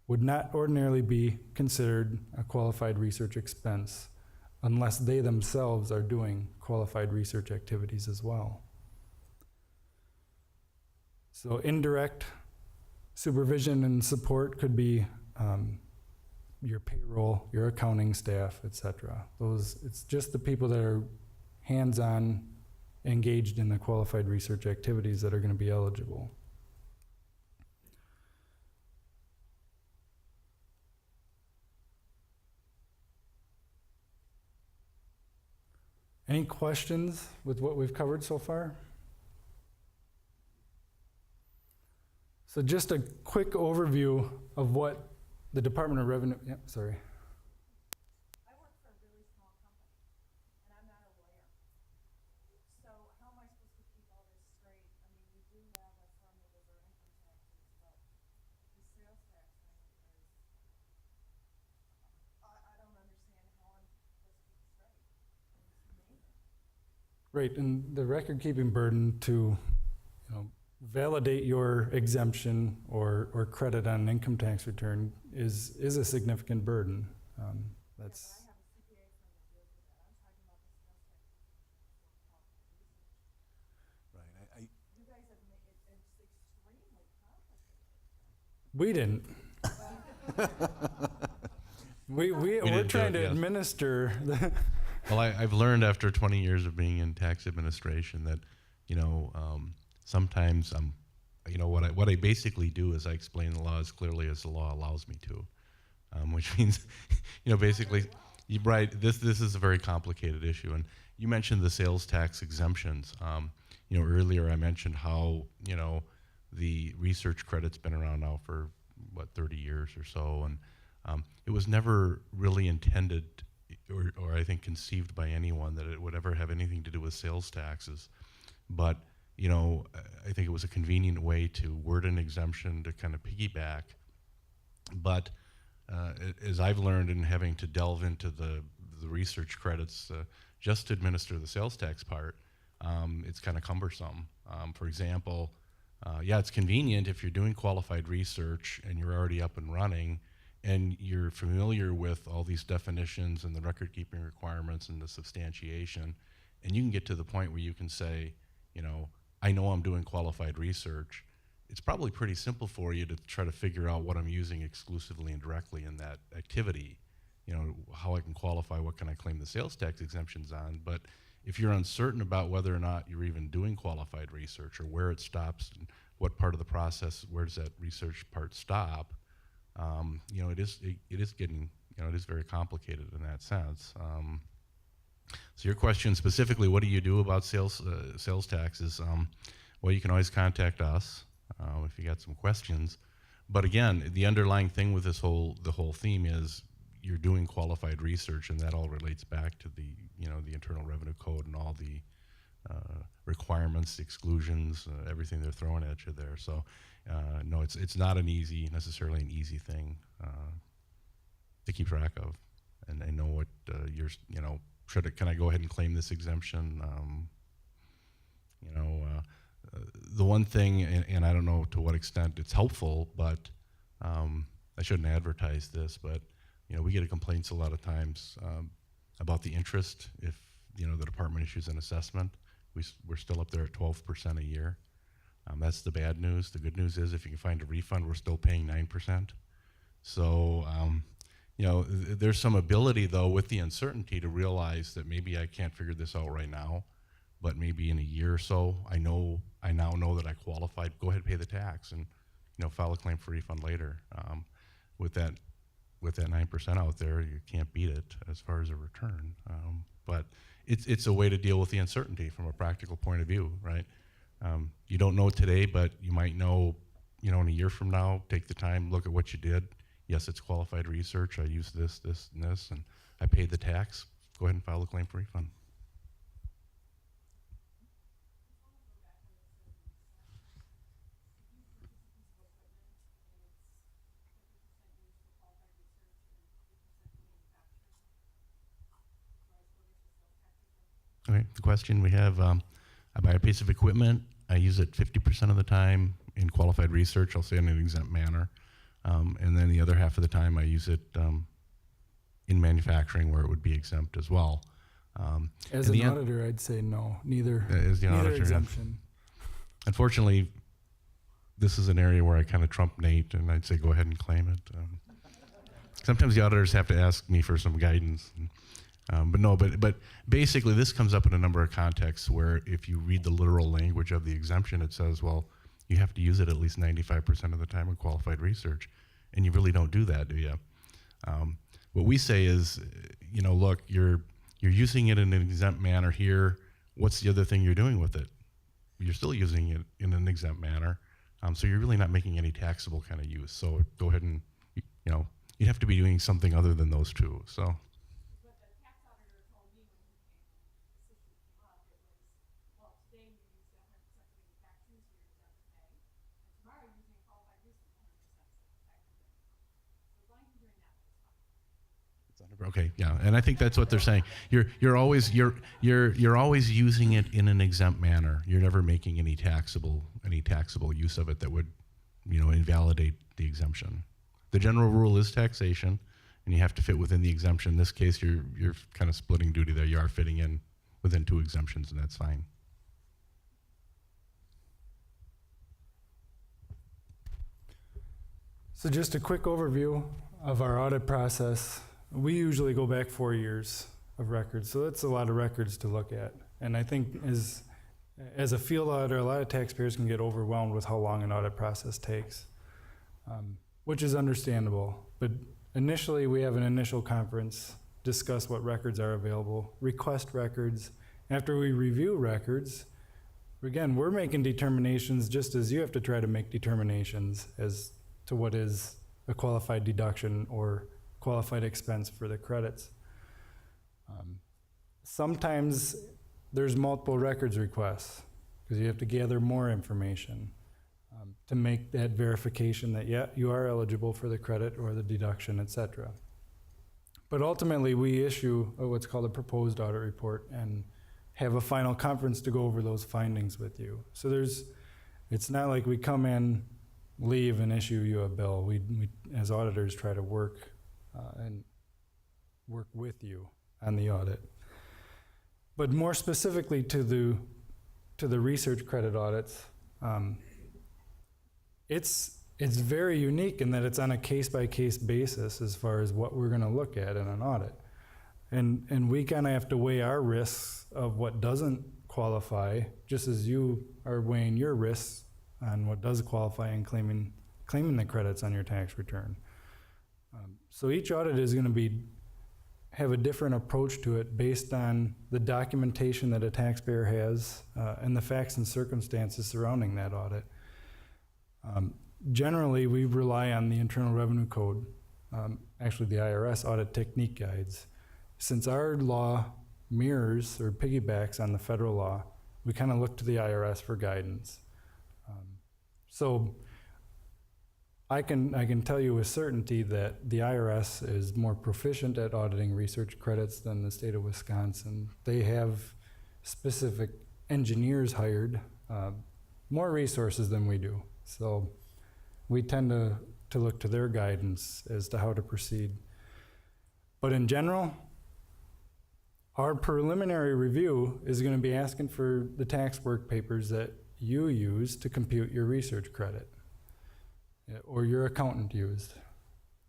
would not ordinarily be considered a qualified research expense unless they themselves are doing qualified research activities as well. So indirect supervision and support could be your payroll, your accounting staff, etc. It's just the people that are hands-on engaged in the qualified research activities that are going to be eligible. Any questions with what we've covered so far? So just a quick overview of what the Department of Revenue, sorry. I work for a really small company, and I'm not a lawyer. So how am I supposed to keep all this straight? I mean, we do have a firm that does our income taxes, but the sales tax thing is, I don't understand how I'm supposed to keep it straight. It's amazing. Right, and the record-keeping burden to, validate your exemption or credit on an income tax return is a significant burden. That's But I have a CPA firm that deals with that. I'm talking about the sales tax for qualified research. Right. You guys have made it, it's extremely complicated. we didn't. We're didn't do trying it, to yes. administer the, Well, I've learned after 20 years of being in tax administration that, sometimes what I basically do is I explain the law as clearly as the law allows me to, which means, basically, right, this is a very complicated issue. And you mentioned the sales tax exemptions. Earlier I mentioned how, the research credit's been around now for, 30 years or so. And it was never really intended or I think conceived by anyone that it would ever have anything to do with sales taxes. But, I think it was a convenient way to word an exemption to kind of piggyback. But as I've learned in having to delve into the research credits just to administer the sales tax part, it's kind of cumbersome. For example, it's convenient if you're doing qualified research and you're already up and running and you're familiar with all these definitions and the record keeping requirements and the substantiation, and you can get to the point where you can say, I know I'm doing qualified research. It's probably pretty simple for you to try to figure out what I'm using exclusively and directly in that activity, how I can qualify, what can I claim the sales tax exemptions on. But if you're uncertain about whether or not you're even doing qualified research or where it stops and what part of the process, where does that research part stop, it is getting, it is very complicated in that sense. So your question specifically, what do you do about sales taxes? Well, you can always contact us if you got some questions. But again, the underlying thing with the whole theme is you're doing qualified research, and that all relates back to the Internal Revenue Code and all the requirements, the exclusions, everything they're throwing at you there. So no, it's not necessarily an easy thing to keep track of, and know what can I go ahead and claim this exemption? The one thing, and I don't know to what extent it's helpful, but I shouldn't advertise this, but we get complaints a lot of times about the interest. If the department issues an assessment, we're still up there at 12% a year. That's the bad news. The good news is if you can find a refund, we're still paying 9%. So there's some ability though with the uncertainty to realize that maybe I can't figure this out right now, but maybe in a year or so, I now know that I qualified. Go ahead and pay the tax, and file a claim for refund later. With that 9% out there, you can't beat it as far as a return. But it's a way to deal with the uncertainty from a practical point of view, right? You don't know today, but you might know, in a year from now. Take the time, look at what you did. Yes, it's qualified research. I used this, and this, and I paid the tax. Go ahead and file a claim for refund. Okay, the question we have, I buy a piece of equipment, I use it 50% of the time in qualified research, I'll say in an exempt manner, and then the other half of the time I use it in manufacturing where it would be exempt as well. as an auditor, I'd say no, neither, As the neither auditor, yeah. exemption. Unfortunately, this is an area where I kind of trump Nate, and I'd say go ahead and claim it. Sometimes the auditors have to ask me for some guidance. But basically this comes up in a number of contexts where if you read the literal language of the exemption, it says, well, you have to use it at least 95% of the time in qualified research. And you really don't do that, do you? What we say is, look, you're using it in an exempt manner here. What's the other thing you're doing with it? You're still using it in an exempt manner. So you're really not making any taxable kind of use. So go ahead and, you have to be doing something other than those two. So. What the tax auditor told me when he came, this issue came up, it was, well, today you use 100% manufacturing, so you're exempt to pay, and tomorrow you're using qualified research 100% tax exempt. So as long as you're doing that, it's fine. Okay, yeah, and I think that's what they're saying. You're always using it in an exempt manner. You're never making any taxable use of it that would, invalidate the exemption. The general rule is taxation, and you have to fit within the exemption. In this case, you're kind of splitting duty there. You are fitting in within two exemptions, and that's fine. So just a quick overview of our audit process We usually go back 4 years of records, so that's a lot of records to look at. And I think as a field auditor, a lot of taxpayers can get overwhelmed with how long an audit process takes, which is understandable. But initially, we have an initial conference, discuss what records are available, request records. After we review records, again, we're making determinations just as you have to try to make determinations as to what is a qualified deduction or qualified expense for the credits. Sometimes there's multiple records requests because you have to gather more information to make that verification that, yeah, you are eligible for the credit or the deduction, et cetera. But ultimately, we issue what's called a proposed audit report and have a final conference to go over those findings with you. So it's not like we come in, leave, and issue you a bill. We as auditors, try to work with you on the audit. But more specifically to the research credit audits, it's very unique in that it's on a case-by-case basis as far as what we're gonna look at in an audit. And we kinda have to weigh our risks of what doesn't qualify, just as you are weighing your risks on what does qualify and claiming the credits on your tax return. So each audit is gonna have a different approach to it based on the documentation that a taxpayer has and the facts and circumstances surrounding that audit. Generally, we rely on the Internal Revenue Code, actually the IRS audit technique guides. Since our law mirrors or piggybacks on the federal law, we kind of look to the IRS for guidance. So I can tell you with certainty that the IRS is more proficient at auditing research credits than the state of Wisconsin. They have specific engineers hired, more resources than we do. So we tend to look to their guidance as to how to proceed. But in general, our preliminary review is going to be asking for the tax work papers that you use to compute your research credit, or your accountant used.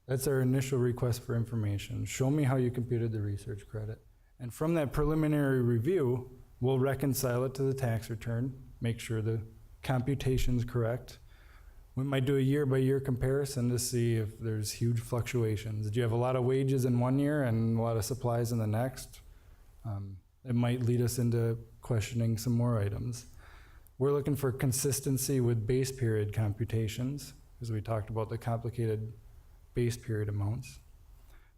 That's our initial request for information. Show me how you computed the research credit. And from that preliminary review, we'll reconcile it to the tax return, make sure the computation's correct. We might do a year-by-year comparison to see if there's huge fluctuations. Did you have a lot of wages in one year and a lot of supplies in the next? It might lead us into questioning some more items. We're looking for consistency with base period computations, as we talked about the complicated base period amounts.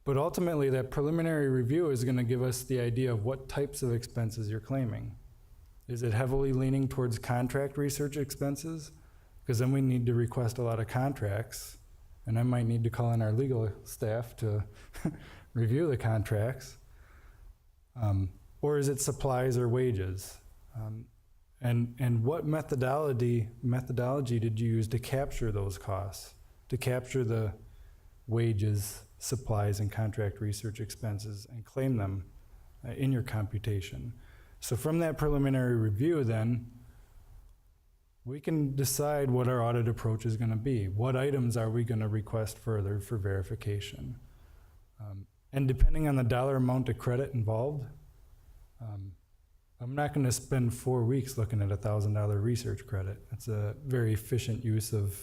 But ultimately, that preliminary review is going to give us the idea of what types of expenses you're claiming. Is it heavily leaning towards contract research expenses? Because then we need to request a lot of contracts, and I might need to call in our legal staff to review the contracts. Or is it supplies or wages? And what methodology did you use to capture those costs, to capture the wages, supplies, and contract research expenses and claim them in your computation? So from that preliminary review then, we can decide what our audit approach is going to be. What items are we going to request further for verification? And depending on the dollar amount of credit involved, I'm not going to spend 4 weeks looking at a $1,000 research credit. It's a very efficient use of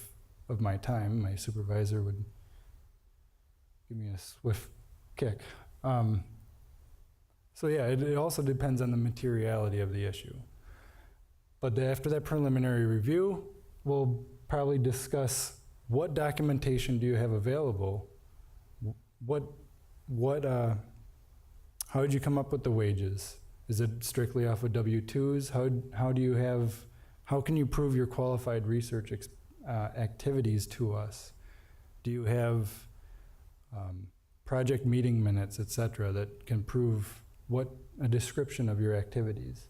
my time. My supervisor would give me a swift kick. So yeah, it also depends on the materiality of the issue. But after that preliminary review, we'll probably discuss what documentation do you have available? How did you come up with the wages? Is it strictly off of W-2s? How can you prove your qualified research activities to us? Do you have project meeting minutes, et cetera, that can prove a description of your activities?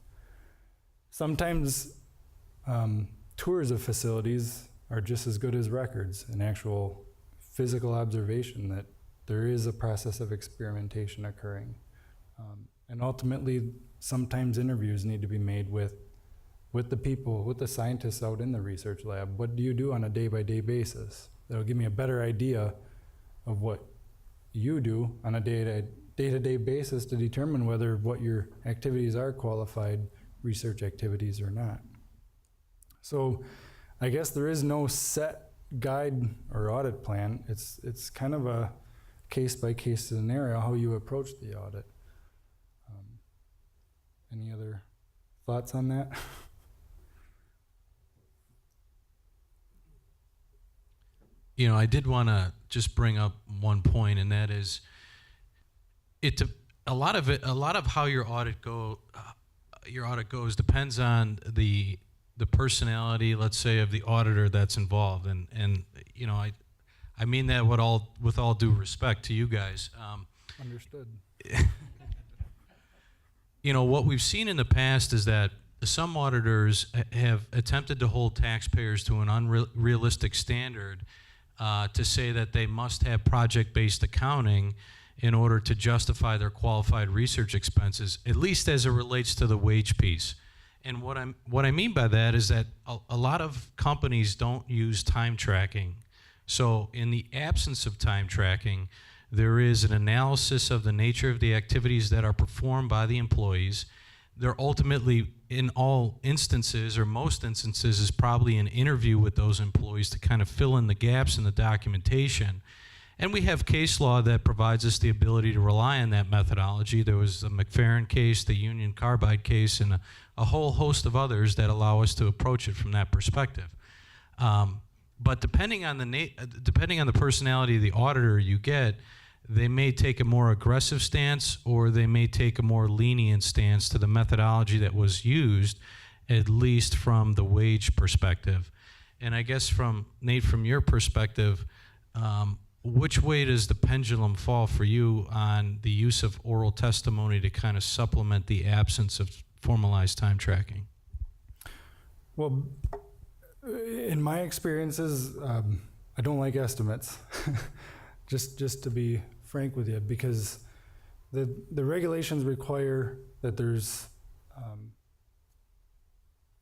Sometimes tours of facilities are just as good as records, an actual physical observation that there is a process of experimentation occurring. And ultimately, sometimes interviews need to be made with the people, with the scientists out in the research lab. What do you do on a day-by-day basis? That'll give me a better idea of what you do on a day-to-day basis to determine whether what your activities are qualified research activities or not. So I guess there is no set guide or audit plan. It's kind of a case-by-case scenario how you approach the audit. Any other thoughts on that? You know, I did want to just bring up one point, and that is, a lot of how your audit goes depends on the personality, let's say, of the auditor that's involved, and you know, I mean that with all due respect to you guys. Understood. You know, what we've seen in the past is that some auditors have attempted to hold taxpayers to an unrealistic standard to say that they must have project-based accounting in order to justify their qualified research expenses, at least as it relates to the wage piece. And what I mean by that is that a lot of companies don't use time tracking. So in the absence of time tracking, there is an analysis of the nature of the activities that are performed by the employees. There ultimately, in all instances, or most instances, is probably an interview with those employees to kind of fill in the gaps in the documentation. And we have case law that provides us the ability to rely on that methodology. There was the McFerrin case, the Union Carbide case, and a whole host of others that allow us to approach it from that perspective. But depending on the personality of the auditor you get, they may take a more aggressive stance, or they may take a more lenient stance to the methodology that was used, at least from the wage perspective. And I guess Nate, from your perspective, which way does the pendulum fall for you on the use of oral testimony to kind of supplement the absence of formalized time tracking? Well, in my experiences, I don't like estimates. just to be frank with you, because the regulations require that there's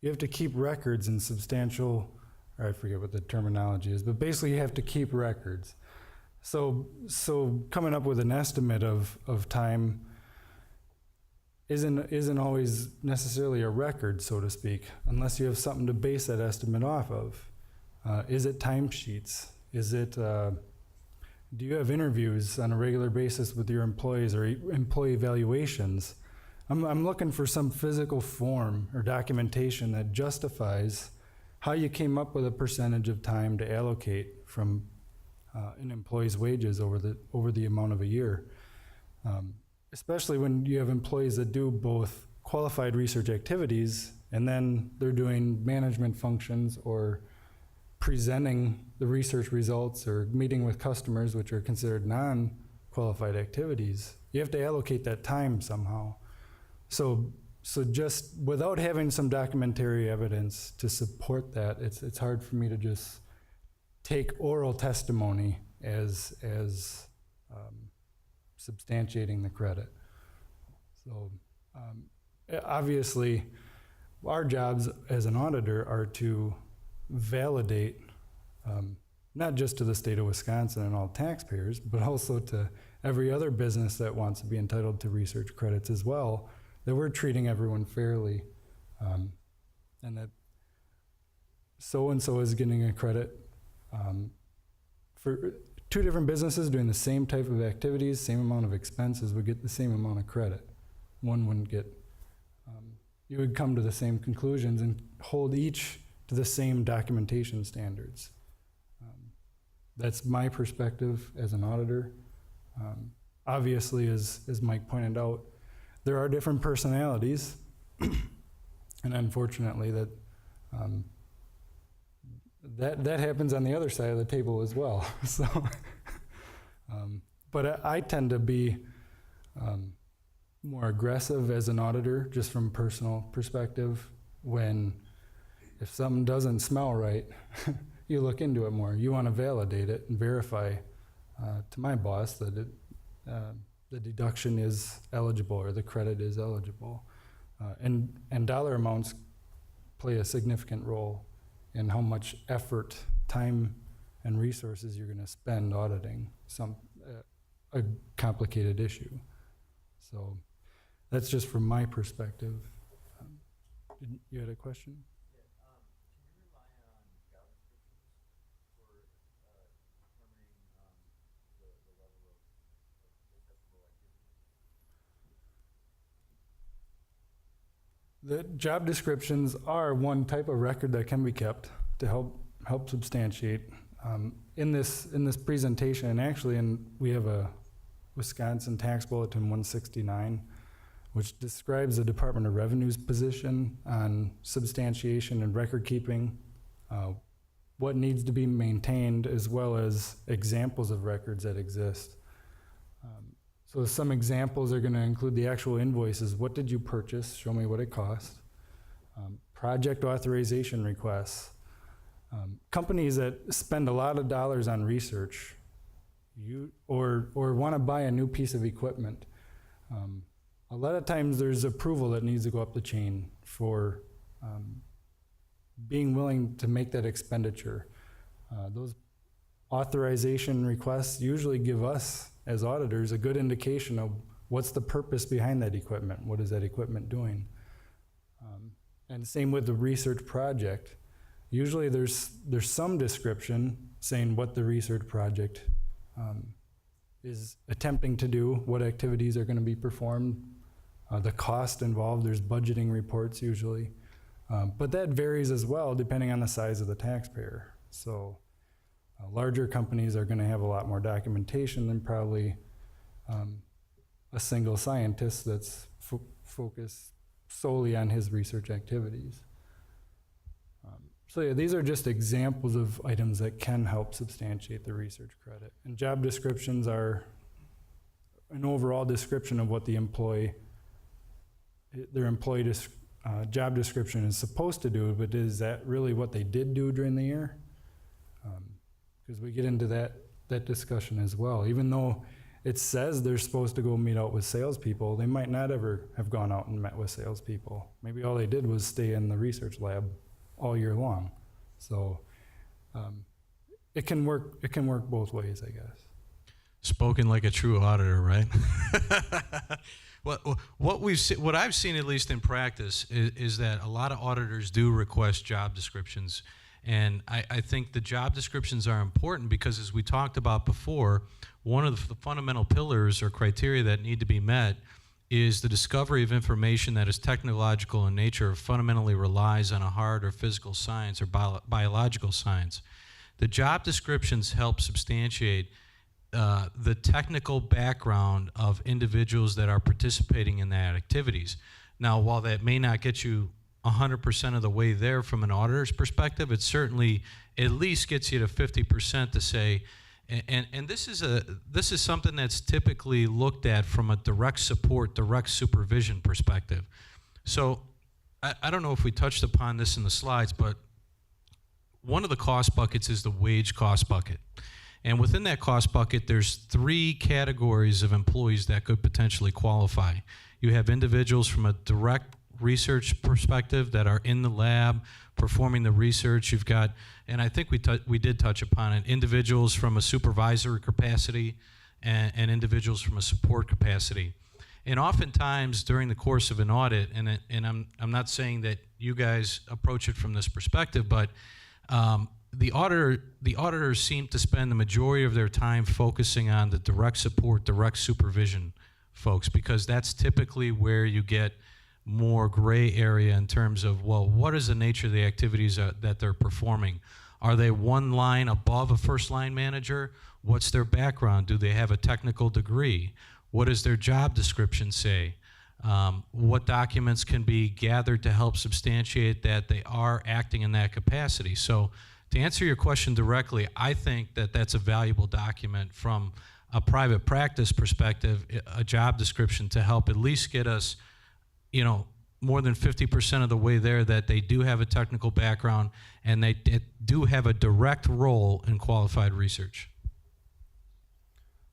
you have to keep records in substantial, or I forget what the terminology is, but basically you have to keep records. So coming up with an estimate of time isn't always necessarily a record, so to speak, unless you have something to base that estimate off of. Is it timesheets? Is it do you have interviews on a regular basis with your employees, or employee evaluations? I'm looking for some physical form or documentation that justifies how you came up with a percentage of time to allocate from an employee's wages over the amount of a year. Especially when you have employees that do both qualified research activities, and then they're doing management functions or presenting the research results or meeting with customers, which are considered non-qualified activities. You have to allocate that time somehow. So just without having some documentary evidence to support that, it's hard for me to just take oral testimony as substantiating the credit. So obviously, our jobs as an auditor are to validate, not just to the state of Wisconsin and all taxpayers, but also to every other business that wants to be entitled to research credits as well, that we're treating everyone fairly, and that so-and-so is getting a credit. For two different businesses doing the same type of activities, same amount of expenses, would get the same amount of credit. One wouldn't get, you would come to the same conclusions and hold each to the same documentation standards. That's my perspective as an auditor. Obviously, as Mike pointed out, there are different personalities, and unfortunately that happens on the other side of the table as well. So, but I tend to be more aggressive as an auditor, just from personal perspective. If something doesn't smell right, you look into it more. You want to validate it and verify to my boss that the deduction is eligible or the credit is eligible. And dollar amounts play a significant role in how much effort, time, and resources you're going to spend auditing a complicated issue. So that's just from my perspective. You had a question? Can you rely on job descriptions for determining the level of acceptable activity? The job descriptions are one type of record that can be kept to help substantiate. In this presentation, and actually we have a Wisconsin Tax Bulletin 169, which describes the Department of Revenue's position on substantiation and record keeping, what needs to be maintained, as well as examples of records that exist. So some examples are going to include the actual invoices. What did you purchase? Show me what it cost. Project authorization requests. Companies that spend a lot of dollars on research, or want to buy a new piece of equipment. A lot of times there's approval that needs to go up the chain for being willing to make that expenditure. Those authorization requests usually give us, as auditors, a good indication of what's the purpose behind that equipment. What is that equipment doing? And same with the research project. Usually there's some description saying what the research project is attempting to do, what activities are going to be performed, the cost involved. There's budgeting reports usually. But that varies as well depending on the size of the taxpayer. So larger companies are going to have a lot more documentation than probably a single scientist that's focused solely on his research activities. So yeah, these are just examples of items that can help substantiate the research credit. And job descriptions are an overall description of what the job description is supposed to do, but is that really what they did do during the year? Because we get into that discussion as well. Even though it says they're supposed to go meet out with salespeople, they might not ever have gone out and met with salespeople. Maybe all they did was stay in the research lab all year long. So it can work both ways, I guess. Spoken like a true auditor, right? What I've seen, at least in practice, is that a lot of auditors do request job descriptions. And I think the job descriptions are important because, as we talked about before, one of the fundamental pillars or criteria that need to be met is the discovery of information that is technological in nature, or fundamentally relies on a hard or physical science or biological science. The job descriptions help substantiate the technical background of individuals that are participating in that activities. Now, while that may not get you 100% of the way there from an auditor's perspective, it certainly at least gets you to 50% to say, and this is something that's typically looked at from a direct support, direct supervision perspective. So I don't know if we touched upon this in the slides, but one of the cost buckets is the wage cost bucket. And within that cost bucket, there's 3 categories of employees that could potentially qualify. You have individuals from a direct research perspective that are in the lab performing the research. You've got, and I think we did touch upon it, individuals from a supervisory capacity and individuals from a support capacity. And oftentimes during the course of an audit, and I'm not saying that you guys approach it from this perspective, but the auditors seem to spend the majority of their time focusing on the direct support, direct supervision folks, because that's typically where you get more gray area in terms of, well, what is the nature of the activities that they're performing? Are they one line above a first line manager? What's their background? Do they have a technical degree? What does their job description say? What documents can be gathered to help substantiate that they are acting in that capacity? So to answer your question directly, I think that that's a valuable document from a private practice perspective, a job description, to help at least get us, more than 50% of the way there, that they do have a technical background and they do have a direct role in qualified research.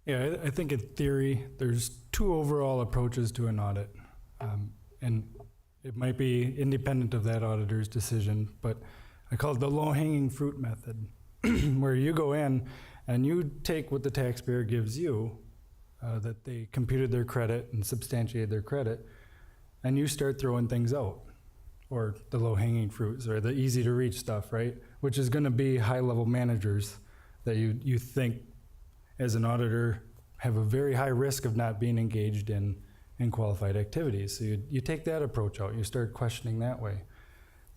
Yeah, I think in theory, there's 2 overall approaches to an audit. And it might be independent of that auditor's decision, but I call it the low-hanging fruit method, where you go in and you take what the taxpayer gives you, that they computed their credit and substantiated their credit, and you start throwing things out, or the low-hanging fruits, or the easy-to-reach stuff, right? Which is going to be high-level managers that you think, as an auditor, have a very high risk of not being engaged in qualified activities. So you take that approach out. You start questioning that way.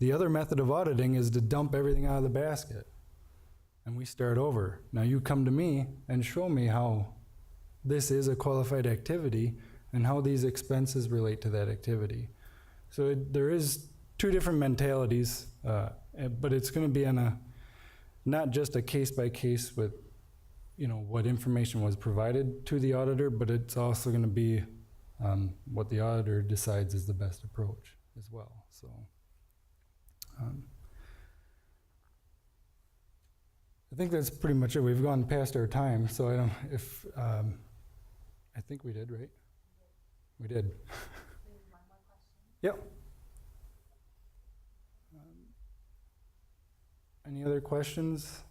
The other method of auditing is to dump everything out of the basket, and we start over. Now you come to me and show me how this is a qualified activity and how these expenses relate to that activity. So there is two different mentalities, but it's going to be on not just a case by case with, what information was provided to the auditor, but it's also going to be what the auditor decides is the best approach as well. So, I think that's pretty much it. We've gone past our time, so I don't. I think we did, right? We did. Yep. Any other questions?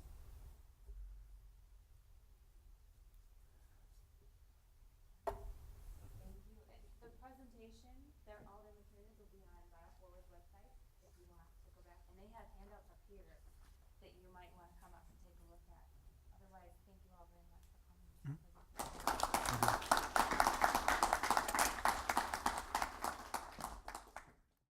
Thank you. The presentation, all the materials will be on Rock Forward's website if you want to go back. And they have handouts up here that you might want to